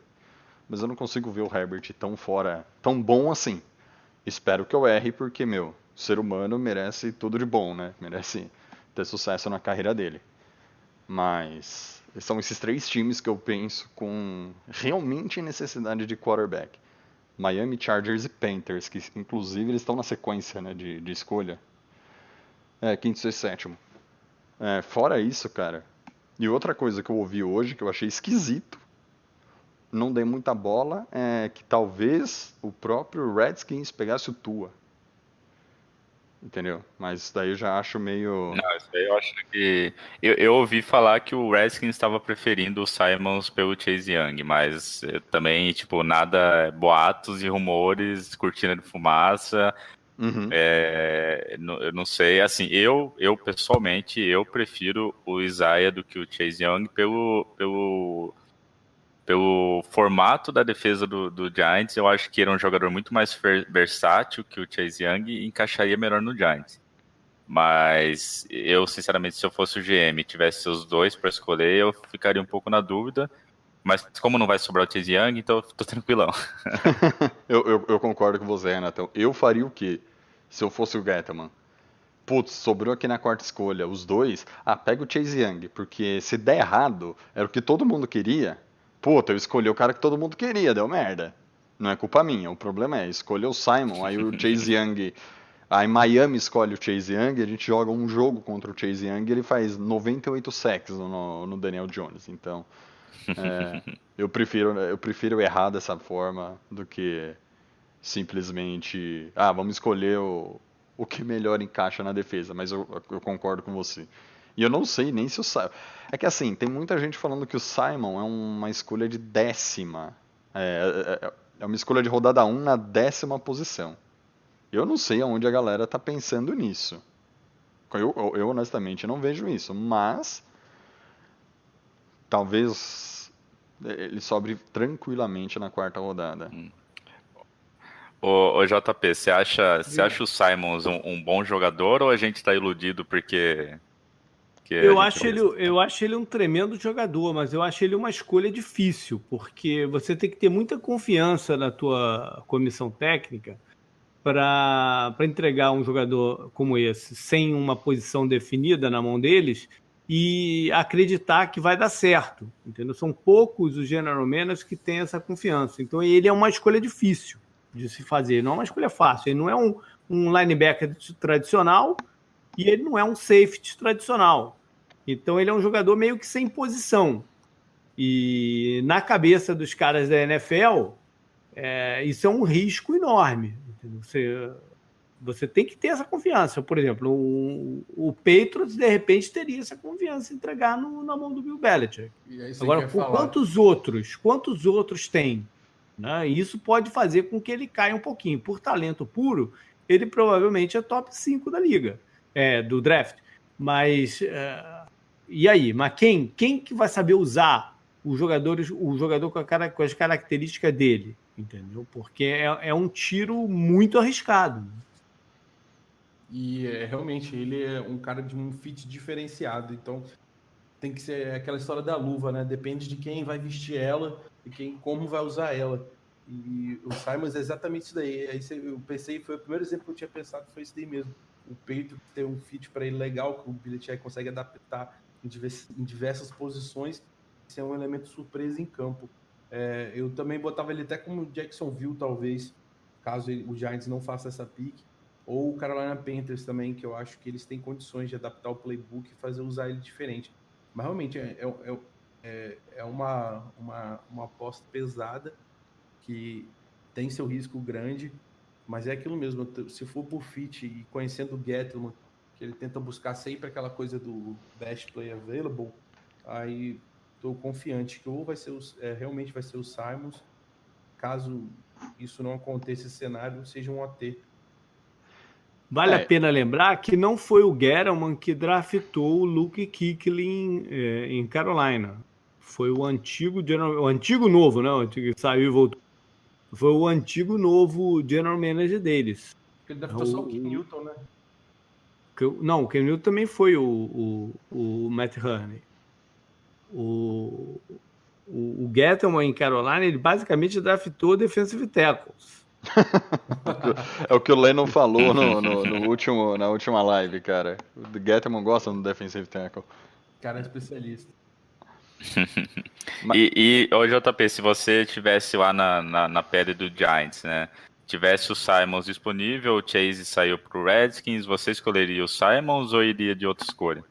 Mas eu não consigo ver o Herbert tão bom assim. Espero que eu erre, porque, o ser humano merece tudo de bom, né? Merece ter sucesso na carreira dele. Mas são esses 3 times que eu penso com realmente necessidade de quarterback. Miami, Chargers e Panthers, que inclusive eles estão na sequência, né, de escolha. Quinto, sexto, sétimo. Fora isso, cara. E outra coisa que eu ouvi hoje, que eu achei esquisito, não dei muita bola, é que talvez o próprio Redskins pegasse o Tua. entendeu? Mas isso daí eu já acho meio...
Não, isso aí eu acho que. Eu ouvi falar que o Redskins estava preferindo o Simons pelo Chase Young, mas também, tipo, nada, boatos e rumores, cortina de fumaça.
Uhum.
Eu não sei, assim, eu pessoalmente, eu prefiro o Isaiah do que o Chase Young pelo formato da defesa do Giants. Eu acho que ele é um jogador muito mais versátil que o Chase Young e encaixaria melhor no Giants. Mas eu, sinceramente, se eu fosse o GM e tivesse os dois para escolher, eu ficaria um pouco na dúvida. Mas como não vai sobrar o Chase Young, então eu tô tranquilão.
Eu concordo com você, Renato. Eu faria o quê? Se eu fosse o Gettleman? Putz, sobrou aqui na quarta escolha os dois. Ah, pega o Chase Young, porque se der errado, era o que todo mundo queria. Puta, eu escolhi o cara que todo mundo queria, deu merda. Não é culpa minha, o problema é escolher o Simon, aí o Chase Young. Aí Miami escolhe o Chase Young, a gente joga um jogo contra o Chase Young e ele faz 98 sacks no Daniel Jones. Então, eu prefiro errar dessa forma do que simplesmente, vamos escolher o que melhor encaixa na defesa, mas eu concordo com você. E eu não sei nem se o Simon. É que assim, tem muita gente falando que o Simon é uma escolha de décima. É uma escolha de rodada 1 na 10ª posição. Eu não sei aonde a galera tá pensando nisso. Eu honestamente não vejo isso, mas talvez ele sobre tranquilamente na quarta rodada.
Ô, JP, você acha o Simons um bom jogador ou a gente tá iludido porque a
Eu
gente
acho
vê
ele, eu acho ele um tremendo jogador, mas eu acho ele uma escolha difícil, porque você tem que ter muita confiança na tua comissão técnica para entregar um jogador como esse, sem uma posição definida na mão deles, e acreditar que vai dar certo, entendeu? São poucos os general managers que têm essa confiança. Então ele é uma escolha difícil de se fazer, não é uma escolha fácil. Ele não é um linebacker tradicional e ele não é um safety tradicional. Então ele é um jogador meio que sem posição. E na cabeça dos caras da NFL, isso é um risco enorme. Entendeu? Você tem que ter essa confiança. Por exemplo, o Patriots, de repente, teria essa confiança em entregar na mão do Bill Belichick. Agora, quantos outros tem? Né? E isso pode fazer com que ele caia um pouquinho. Por talento puro, ele provavelmente é top 5 da liga, do draft. Mas, e aí? Mas quem que vai saber usar o jogador com as características dele? Entendeu? Porque é um tiro muito arriscado.
E realmente ele é um cara de um fit diferenciado, então tem que ser aquela história da luva, né? Depende de quem vai vestir ela e como vai usar ela. E o Simons é exatamente isso daí. Aí eu pensei, foi o primeiro exemplo que eu tinha pensado, foi isso daí mesmo. O peito ter um fit para ele legal, que o Belichick consegue adaptar em diversas posições, ser um elemento surpresa em campo. Eu também botava ele até como Jacksonville, talvez, caso o Giants não faça essa pick. Ou o Carolina Panthers também, que eu acho que eles têm condições de adaptar o playbook e usar ele diferente. Mas realmente é uma aposta pesada que tem seu risco grande, mas é aquilo mesmo. Se for por fit e conhecendo o Gettleman, que ele tenta buscar sempre aquela coisa do best play available, aí estou confiante que ou realmente vai ser o Simons. Caso isso não aconteça, esse cenário seja um OT.
Vale a pena lembrar que não foi o Gettleman que draftou o Luke Kuechly em Carolina. Foi o antigo novo, né? O antigo que saiu e voltou. Foi o antigo novo general manager deles.
Ele draftou só o Cam Newton, né?
Não, o Cam Newton também foi o Matt Hurney. O Gettleman em Carolina, ele basicamente draftou defensive tackles.
É o que o Lennon falou na última live, cara. O Gettleman gosta do defensive tackle.
Cara, é especialista.
E ô JP, se você tivesse lá na pele do Giants, né? Tivesse o Simons disponível, o Chase saiu pro Redskins, você escolheria o Simons ou iria de outra escolha?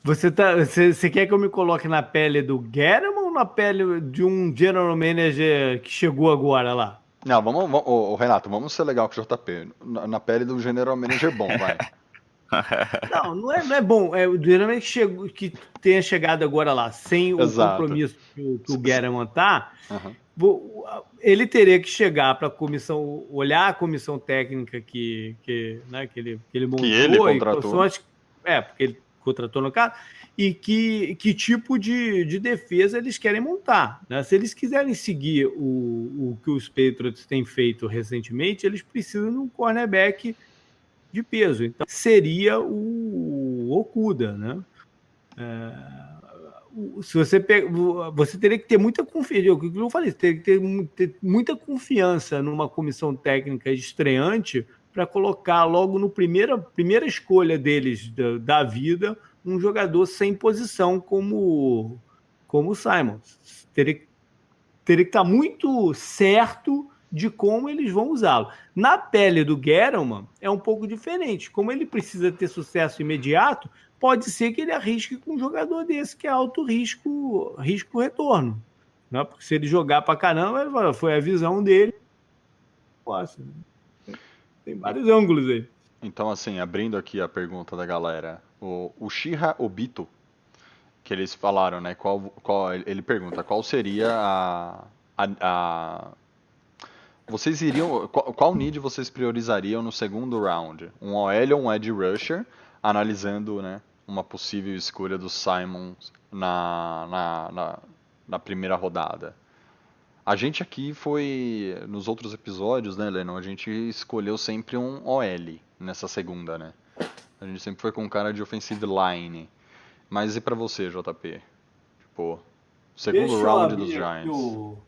Você quer que eu me coloque na pele do Gettleman ou na pele de um general manager que chegou agora lá?
Não, ô, Renato, vamos ser legal com o JP. Na pele do general manager bom, vai.
Não é bom. É o general manager que tenha chegado agora lá, sem o
Exato.
compromisso que o Guerrero tá,
Uhum.
ele teria que chegar para a comissão, olhar a comissão técnica que ele montou.
Que ele contratou.
Porque ele contratou no caso. E que tipo de defesa eles querem montar. Né? Se eles quiserem seguir o que os Patriots têm feito recentemente, eles precisam de um cornerback de peso. Então, seria o Okudah, né? Se você teria que ter muita confiança. O que eu falei, você teria que ter muita confiança numa comissão técnica estreante para colocar logo no primeira escolha deles da vida um jogador sem posição como o Simons. Teria que estar muito certo de como eles vão usá-lo. Na pele do Gettleman é um pouco diferente. Como ele precisa ter sucesso imediato, pode ser que ele arrisque com um jogador desse, que é alto risco-retorno. Né? Porque se ele jogar pra caramba, foi a visão dele. Nossa, tem vários ângulos aí.
Então, assim, abrindo aqui a pergunta da galera, o Shira Obito, que eles falaram, né? Ele pergunta qual seria vocês iriam. Qual need vocês priorizariam no segundo round? Um OL ou um edge rusher, analisando, né, uma possível escolha do Simons na primeira rodada? A gente aqui foi, nos outros episódios, né, Lennon, a gente escolheu sempre um OL nessa segunda, né? A gente sempre foi com um cara de offensive line. Mas e pra você, JP? Tipo, segundo round dos Giants.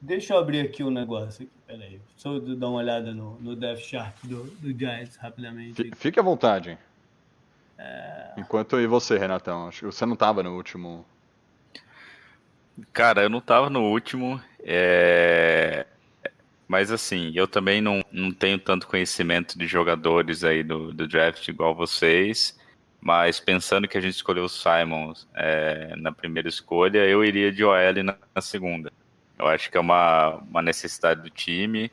Deixa eu abrir aqui um negócio aqui, peraí. Só dar uma olhada no depth chart do Giants rapidamente.
Fique à vontade. Enquanto eu e você, Renatão. Acho que você não tava no último.
Cara, eu não tava no último. Mas assim, eu também não tenho tanto conhecimento de jogadores aí do draft igual vocês. Mas pensando que a gente escolheu o Simons na primeira escolha, eu iria de OL na segunda. Eu acho que é uma necessidade do time.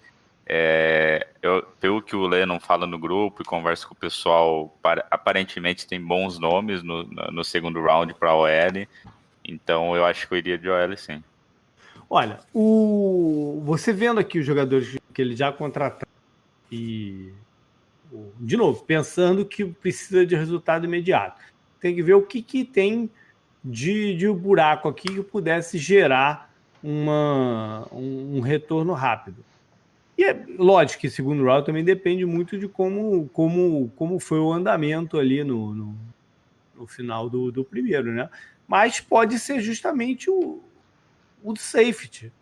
Pelo que o Lennon fala no grupo e conversa com o pessoal, aparentemente tem bons nomes no segundo round para OL. Então eu acho que eu iria de OL, sim.
Olha, você vendo aqui os jogadores que ele já contratou e, de novo, pensando que precisa de resultado imediato, tem que ver o que tem de buraco aqui que pudesse gerar um retorno rápido. E é lógico que segundo round também depende muito de como foi o andamento ali no final do primeiro, né? Mas pode ser justamente o safety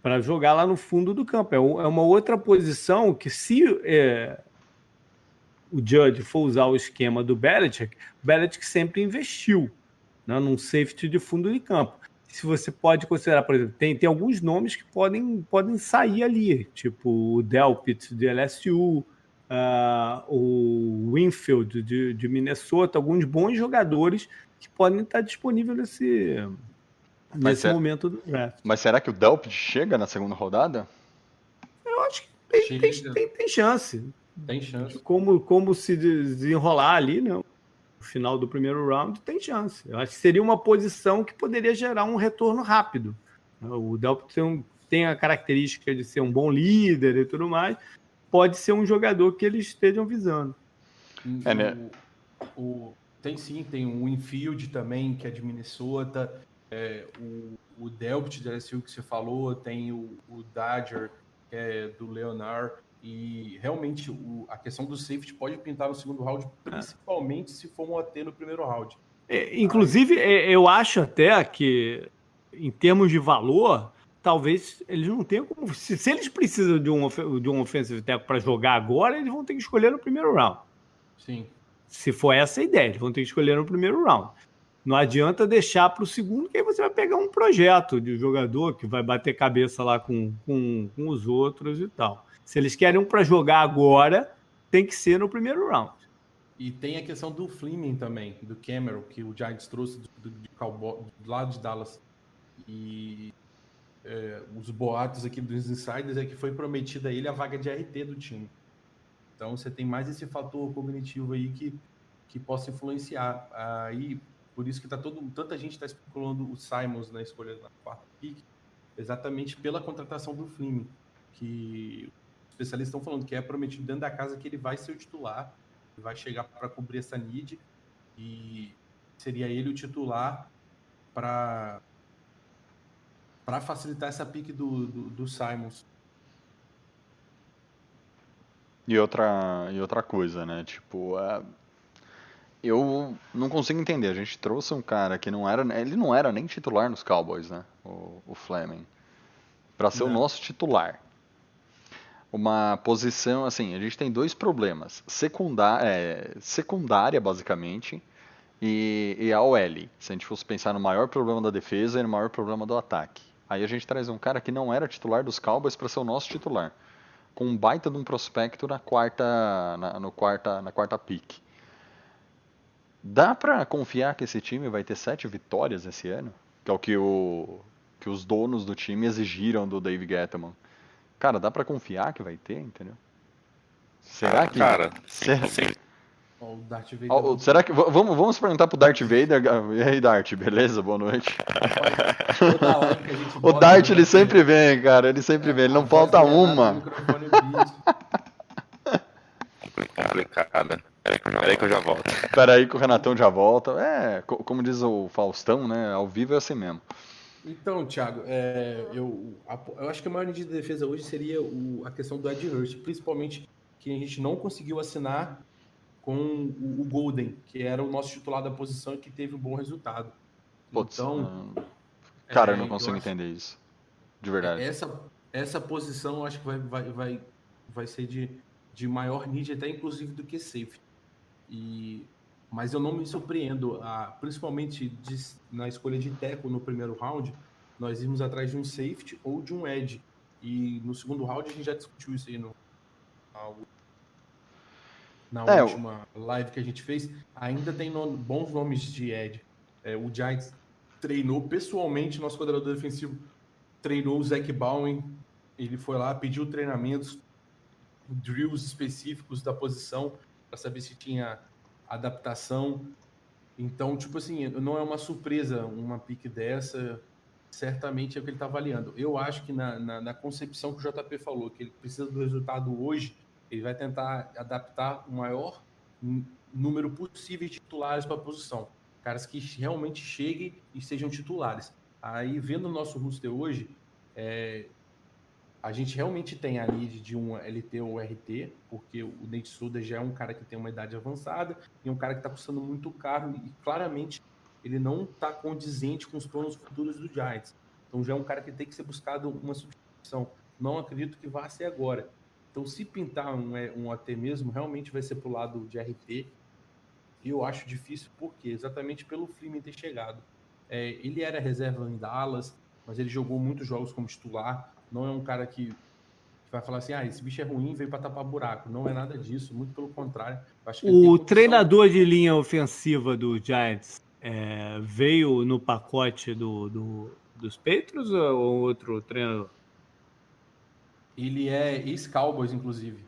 para jogar lá no fundo do campo. É uma outra posição que, se o Judge for usar o esquema do Belichick, o Belichick sempre investiu, né, num safety de fundo de campo. Se você pode considerar, por exemplo, tem alguns nomes que podem sair ali, tipo o Delpit de LSU, o Winfield de Minnesota, alguns bons jogadores que podem estar disponíveis nesse momento do draft.
Mas será que o Delpit chega na segunda rodada?
Eu acho que tem chance.
Tem chance.
Como se desenrolar ali, né? No final do primeiro round, tem chance. Eu acho que seria uma posição que poderia gerar um retorno rápido. O Delpit tem a característica de ser um bom líder e tudo mais. Pode ser um jogador que eles estejam visando.
Né?
Tem o Winfield também, que é de Minnesota. O Delpit da LSU que você falou. Tem o Dodger, que é do Leonard. E realmente a questão do safety pode pintar no segundo round, principalmente se for um AT no primeiro round.
Inclusive, eu acho até que, em termos de valor, talvez eles não tenham como. Se eles precisam de um offensive tackle para jogar agora, eles vão ter que escolher no primeiro round.
Sim.
Se for essa a ideia, eles vão ter que escolher no primeiro round. Não adianta deixar para o segundo, que aí você vai pegar um projeto de jogador que vai bater cabeça lá com os outros e tal. Se eles querem um para jogar agora, tem que ser no primeiro round.
E tem a questão do Fleming também, do Cameron, que o Giants trouxe do lado de Dallas. E os boatos aqui dos insiders é que foi prometida a ele a vaga de RT do time. Então você tem mais esse fator cognitivo aí que possa influenciar. Aí, por isso que tanta gente está especulando o Simons na escolha da quarta pick, exatamente pela contratação do Fleming, que os especialistas estão falando que é prometido dentro da casa que ele vai ser o titular, ele vai chegar para cobrir essa need, e seria ele o titular para facilitar essa pick do Simons.
E outra coisa, né? Tipo, eu não consigo entender. A gente trouxe um cara que ele não era nem titular nos Cowboys, né? O Fleming. Pra ser o nosso titular. Uma posição, assim, a gente tem dois problemas. Secundária, basicamente, e a OL. Se a gente fosse pensar no maior problema da defesa e no maior problema do ataque. Aí a gente traz um cara que não era titular dos Cowboys para ser o nosso titular. Com um baita de um prospecto na quarta pick. Dá pra confiar que esse time vai ter 7 vitórias esse ano? Que é o que os donos do time exigiram do Dave Gettleman. Cara, dá pra confiar que vai ter, entendeu? Será que...
Cara,
será,
sim.
O Darth Vader.
será que... Vamos perguntar pro Darth Vader. E aí, Darth, beleza? Boa noite.
Toda live que a gente
O
bota,
Dart, ele sempre vem, cara. Ele sempre vem. Ele não falta uma.
Complicada. Peraí que eu já volto.
Peraí que o Renatão já volta. Como diz o Faustão, né? Ao vivo é assim mesmo.
Então, Thiago, eu acho que a maior medida de defesa hoje seria a questão do Ed Hurst, principalmente que a gente não conseguiu assinar com o Golden, que era o nosso titular da posição e que teve um bom resultado.
Putz,
Então,
cara, eu não consigo entender isso. De verdade.
Essa posição eu acho que vai ser de maior need, até inclusive do que safety. Mas eu não me surpreendo, principalmente na escolha de tackle no primeiro round, nós íamos atrás de um safety ou de um edge. E no segundo round a gente já discutiu isso aí na última live que a gente fez. Ainda tem bons nomes de edge. O Giants treinou pessoalmente, nosso coordenador defensivo treinou o Zach Bowen. Ele foi lá, pediu treinamentos, drills específicos da posição para saber se tinha adaptação. Então, tipo assim, não é uma surpresa uma pick dessa, certamente é o que ele está avaliando. Eu acho que na concepção que o JP falou, que ele precisa do resultado hoje, ele vai tentar adaptar o maior número possível de titulares para a posição. Caras que realmente cheguem e sejam titulares. Aí, vendo o nosso roster hoje, a gente realmente tem a need de um LT ou RT, porque o Nate Solder já é um cara que tem uma idade avançada e é um cara que está custando muito caro e claramente ele não está condizente com os planos futuros do Giants. Então já é um cara que tem que ser buscado uma substituição. Não acredito que vá ser agora. Então se pintar um AT mesmo, realmente vai ser pro lado de RT. E eu acho difícil porque exatamente pelo Fleming ter chegado. Ele era reserva em Dallas, mas ele jogou muitos jogos como titular. Não é um cara que vai falar assim, esse bicho é ruim, veio para tapar buraco. Não é nada disso, muito pelo contrário. Acho que
o treinador de linha ofensiva do Giants veio no pacote dos Patriots ou outro treinador?
Ele é ex-Cowboys, inclusive.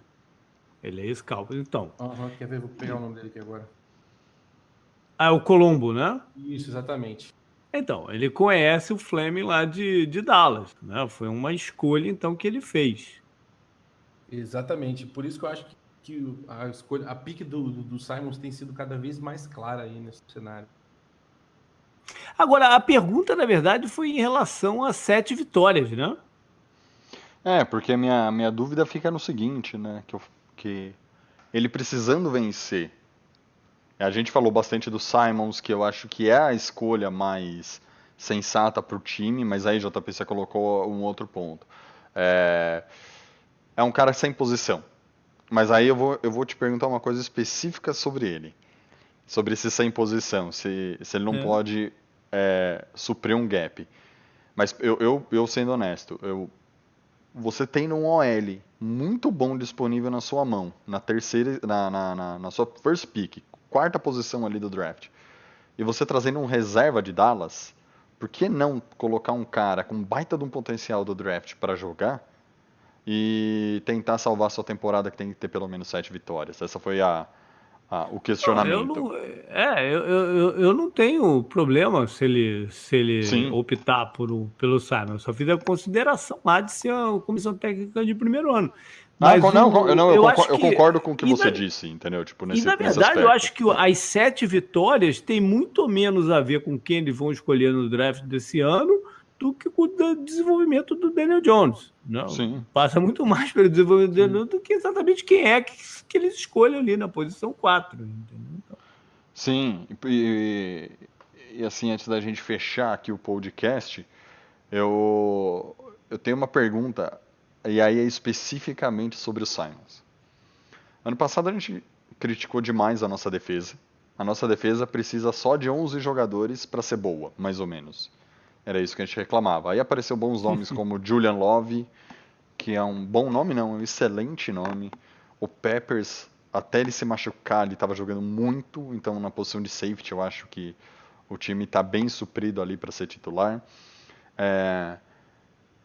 Ele é ex-Cowboys, então.
Quer ver? Vou pegar o nome dele aqui agora.
O Colombo, né?
Isso, exatamente.
Então, ele conhece o Fleming lá de Dallas, né? Foi uma escolha, então, que ele fez.
Exatamente. Por isso que eu acho que a pick do Simons tem sido cada vez mais clara aí nesse cenário.
Agora, a pergunta, na verdade, foi em relação a 7 vitórias, né?
Porque a minha dúvida fica no seguinte, né? Que ele precisando vencer. A gente falou bastante do Simons, que eu acho que é a escolha mais sensata para o time, mas aí JP você colocou um outro ponto. É um cara sem posição. Mas aí eu vou te perguntar uma coisa específica sobre ele. Sobre esse sem posição, se ele não pode suprir um gap. Mas eu sendo honesto, você tem um OL muito bom disponível na sua mão, na terceira, na sua first pick, quarta posição ali do draft, e você trazendo um reserva de Dallas, por que não colocar um cara com baita de um potencial do draft para jogar e tentar salvar sua temporada, que tem que ter pelo menos 7 vitórias? Essa foi o
Não,
questionamento.
eu não tenho problema se ele
Sim.
optar pelo Simon. Eu só fiz a consideração lá de ser a comissão técnica de primeiro ano. Mas
Eu concordo com o que você disse, entendeu? Tipo,
E na
nesse
verdade,
aspecto.
eu acho que as 7 vitórias têm muito menos a ver com quem eles vão escolher no draft desse ano do que com o desenvolvimento do Daniel Jones. Não,
Sim.
passa muito mais pelo desenvolvimento do Daniel Jones do que exatamente quem é que eles escolhem ali na posição 4. Entendeu? Então,
Sim, e assim, antes da gente fechar aqui o podcast, eu tenho uma pergunta, e aí é especificamente sobre o Simons. Ano passado a gente criticou demais a nossa defesa. A nossa defesa precisa só de 11 jogadores para ser boa, mais ou menos. Era isso que a gente reclamava. Aí apareceu bons nomes como Julian Love, que é um bom nome, não, é um excelente nome. O Peppers, até ele se machucar, ele estava jogando muito, então na posição de safety eu acho que o time está bem suprido ali para ser titular.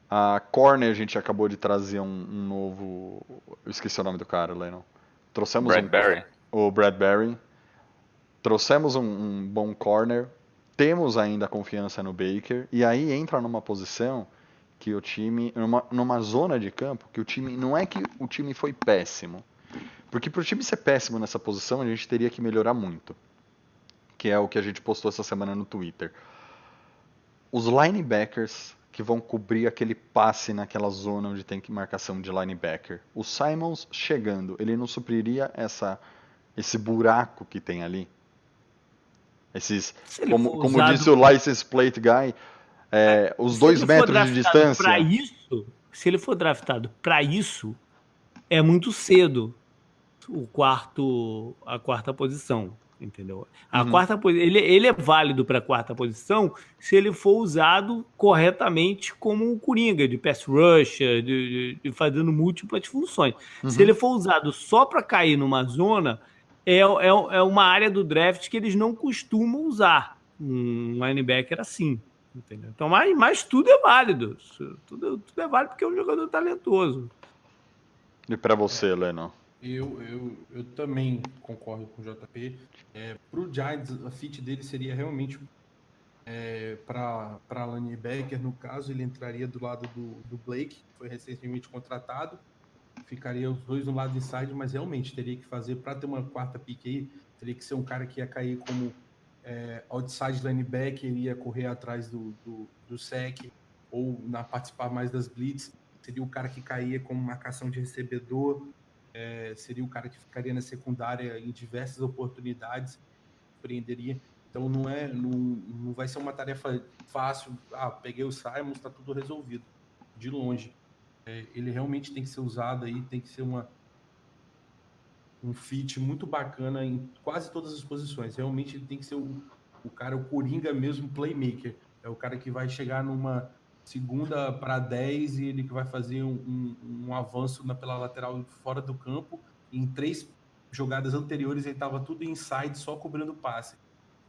A corner a gente acabou de trazer um novo... Eu esqueci o nome do cara, Lennon. Trouxemos o Bradbury. Trouxemos um bom corner. Temos ainda confiança no Baker. E aí entra numa posição que o time... Numa zona de campo que o time... Não é que o time foi péssimo. Porque para o time ser péssimo nessa posição, a gente teria que melhorar muito. Que é o que a gente postou essa semana no Twitter. Os linebackers que vão cobrir aquele passe naquela zona onde tem marcação de linebacker. O Simons chegando, ele não supriria esse buraco que tem ali? Como disse o license plate guy, os 2 metros de distância.
Se ele for draftado para isso, é muito cedo a quarta posição. Entendeu? Ele é válido para a quarta posição se ele for usado corretamente como um coringa de pass rusher, de fazendo múltiplas funções. Se ele for usado só para cair numa zona, é uma área do draft que eles não costumam usar um linebacker assim. Entendeu? Então, mas tudo é válido. Tudo é válido porque é um jogador talentoso.
E para você, Lennon?
Eu também concordo com o JP. Para o Giants, a fit dele seria realmente para linebacker. No caso, ele entraria do lado do Blake, que foi recentemente contratado. Ficaria os dois no lado inside, mas realmente teria que fazer, para ter uma quarta pick aí, teria que ser um cara que ia cair como outside linebacker, ia correr atrás do sec, ou participar mais das blitz. Seria o cara que caía como marcação de recebedor. Seria o cara que ficaria na secundária em diversas oportunidades, surpreenderia. Então não vai ser uma tarefa fácil. Peguei o Simons, está tudo resolvido. De longe. Ele realmente tem que ser usado aí, tem que ser um fit muito bacana em quase todas as posições. Realmente ele tem que ser o cara, o coringa mesmo, playmaker. É o cara que vai chegar numa segunda para 10 e ele que vai fazer um avanço pela lateral fora do campo. Em 3 jogadas anteriores ele estava tudo inside, só cobrindo passe.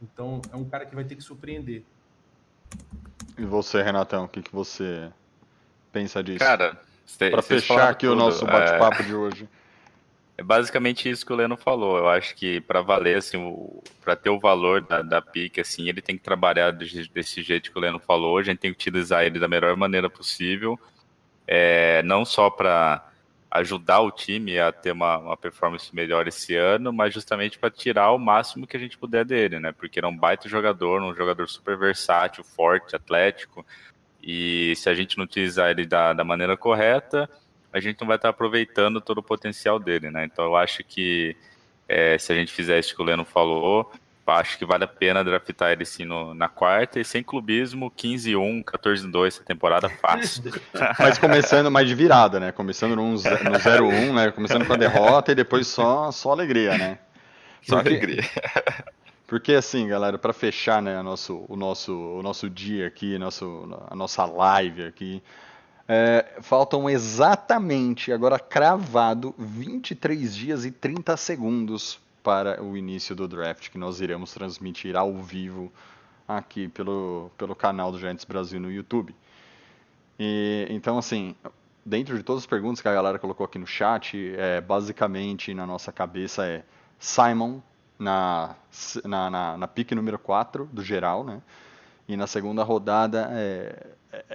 Então é um cara que vai ter que surpreender.
E você, Renatão, o que você pensa disso?
Cara,
para fechar aqui o nosso bate-papo de hoje.
É basicamente isso que o Leno falou. Eu acho que para valer, assim, para ter o valor da pick, assim, ele tem que trabalhar desse jeito que o Leno falou. A gente tem que utilizar ele da melhor maneira possível, não só para ajudar o time a ter uma performance melhor esse ano, mas justamente para tirar o máximo que a gente puder dele, né? Porque ele é um baita jogador, um jogador super versátil, forte, atlético. E se a gente não utilizar ele da maneira correta, a gente não vai estar aproveitando todo o potencial dele, né? Então eu acho que se a gente fizer isso que o Leno falou, acho que vale a pena draftar ele sim na quarta e sem clubismo, 15-1, 14-2 essa temporada fácil.
Mas começando mais de virada, né? Começando no 0-1, né? Começando com a derrota e depois só alegria, né?
Só alegria.
Porque assim, galera, para fechar, né, o nosso dia aqui, a nossa live aqui, faltam exatamente, agora cravado, 23 dias e 30 segundos para o início do draft, que nós iremos transmitir ao vivo aqui pelo canal do Giants Brasil no YouTube. Então, assim, dentro de todas as perguntas que a galera colocou aqui no chat, basicamente na nossa cabeça é Simon na pick número 4 do geral, né? E na segunda rodada é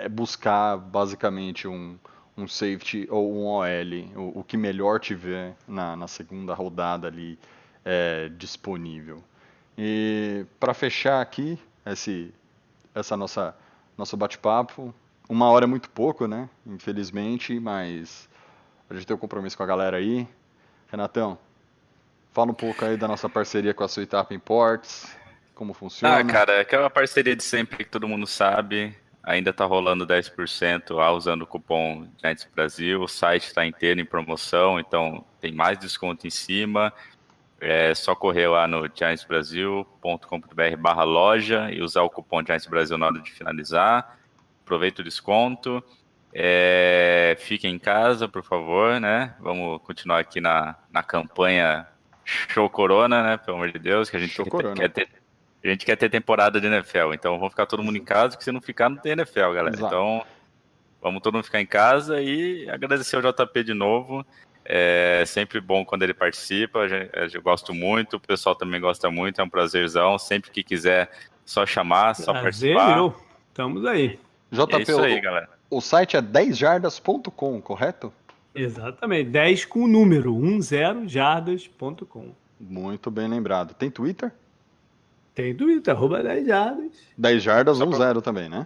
buscar basicamente um safety ou um OL, o que melhor tiver na segunda rodada ali disponível. E para fechar aqui essa nosso bate-papo, 1 hora é muito pouco, né? Infelizmente, mas a gente tem um compromisso com a galera aí. Renatão, fala um pouco aí da nossa parceria com a Suitap Imports, como funciona.
Cara, é aquela parceria de sempre que todo mundo sabe. Ainda tá rolando 10% usando o cupom Giants Brasil. O site está inteiro em promoção, então tem mais desconto em cima. É só correr lá no giantsbrasil.com.br/loja e usar o cupom Giants Brasil na hora de finalizar. Aproveita o desconto. Fiquem em casa, por favor, né? Vamos continuar aqui na campanha Show Corona, né? Pelo amor de Deus, que a gente quer ter temporada de NFL. Então vamos ficar todo mundo em casa, porque se não ficar, não tem NFL, galera.
Exato.
Então vamos todo mundo ficar em casa e agradecer ao JP de novo. É sempre bom quando ele participa, eu gosto muito, o pessoal também gosta muito, é um prazerzão. Sempre que quiser, só chamar, só participar.
Estamos aí.
JP,
É isso aí, galera.
O site é 10jardas.com, correto?
Exatamente, 10 com o número, 10jardas.com.
Muito bem lembrado. Tem Twitter?
Tem Twitter, @10jardas.
10 jardas 10 também, né?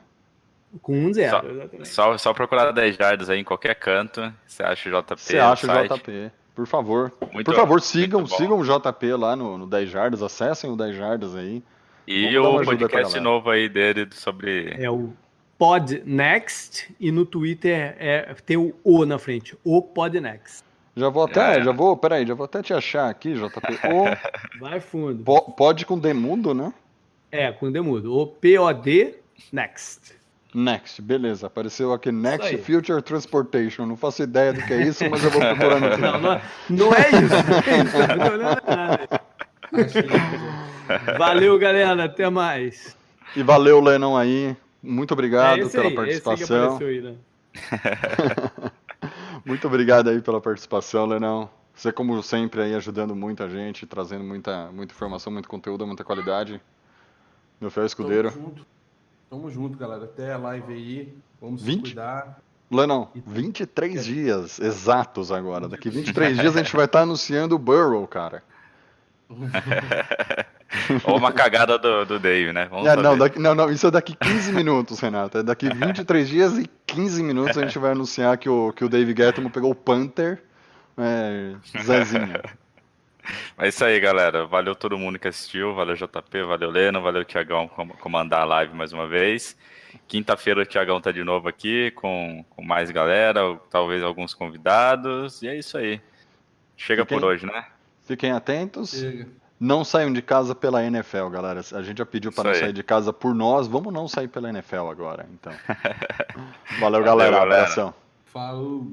Com 10, exatamente.
Só procurar 10 jardas aí em qualquer canto. Você acha o JP.
Você acha o JP. Por favor. Por favor, sigam o JP lá no 10 jardas. Acessem o 10 jardas aí.
E o podcast novo aí dele sobre...
É o Podnext. E no Twitter tem o O na frente. O Podnext.
Já vou até te achar aqui, JP.
Vai fundo.
Pod com demudo, né?
Com demudo. O POD Next.
Next, beleza. Apareceu aqui Next Future Transportation. Não faço ideia do que é isso, mas eu vou procurar no Twitter.
Não é isso. Não é nada. Valeu, galera. Até mais.
E valeu, Lennon aí. Muito obrigado pela participação.
Aí, né?
Muito obrigado aí pela participação, Lenão. Você, como sempre, aí ajudando muita gente, trazendo muita informação, muito conteúdo, muita qualidade. Meu fiel escudeiro.
Tamo junto, galera. Até a live aí. Vamos se cuidar.
Lenão, 23 dias exatos agora. Daqui 23 dias a gente vai estar anunciando o Burrow, cara.
Ou uma cagada do Dave, né?
Não, isso é daqui 15 minutos, Renato. É daqui 23 dias e 15 minutos a gente vai anunciar que o Dave Gettleman pegou o Panther, Zezinho.
É isso aí, galera. Valeu todo mundo que assistiu. Valeu, JP. Valeu, Leno. Valeu, Thiagão, comandar a live mais uma vez. Quinta-feira o Thiagão tá de novo aqui com mais galera, talvez alguns convidados. E é isso aí. Chega por hoje, né?
Fiquem atentos. Chega. Não saiam de casa pela NFL, galera. A gente já pediu para não sair de casa por nós. Vamos não sair pela NFL agora, então. Valeu, galera. Abração.
Falou.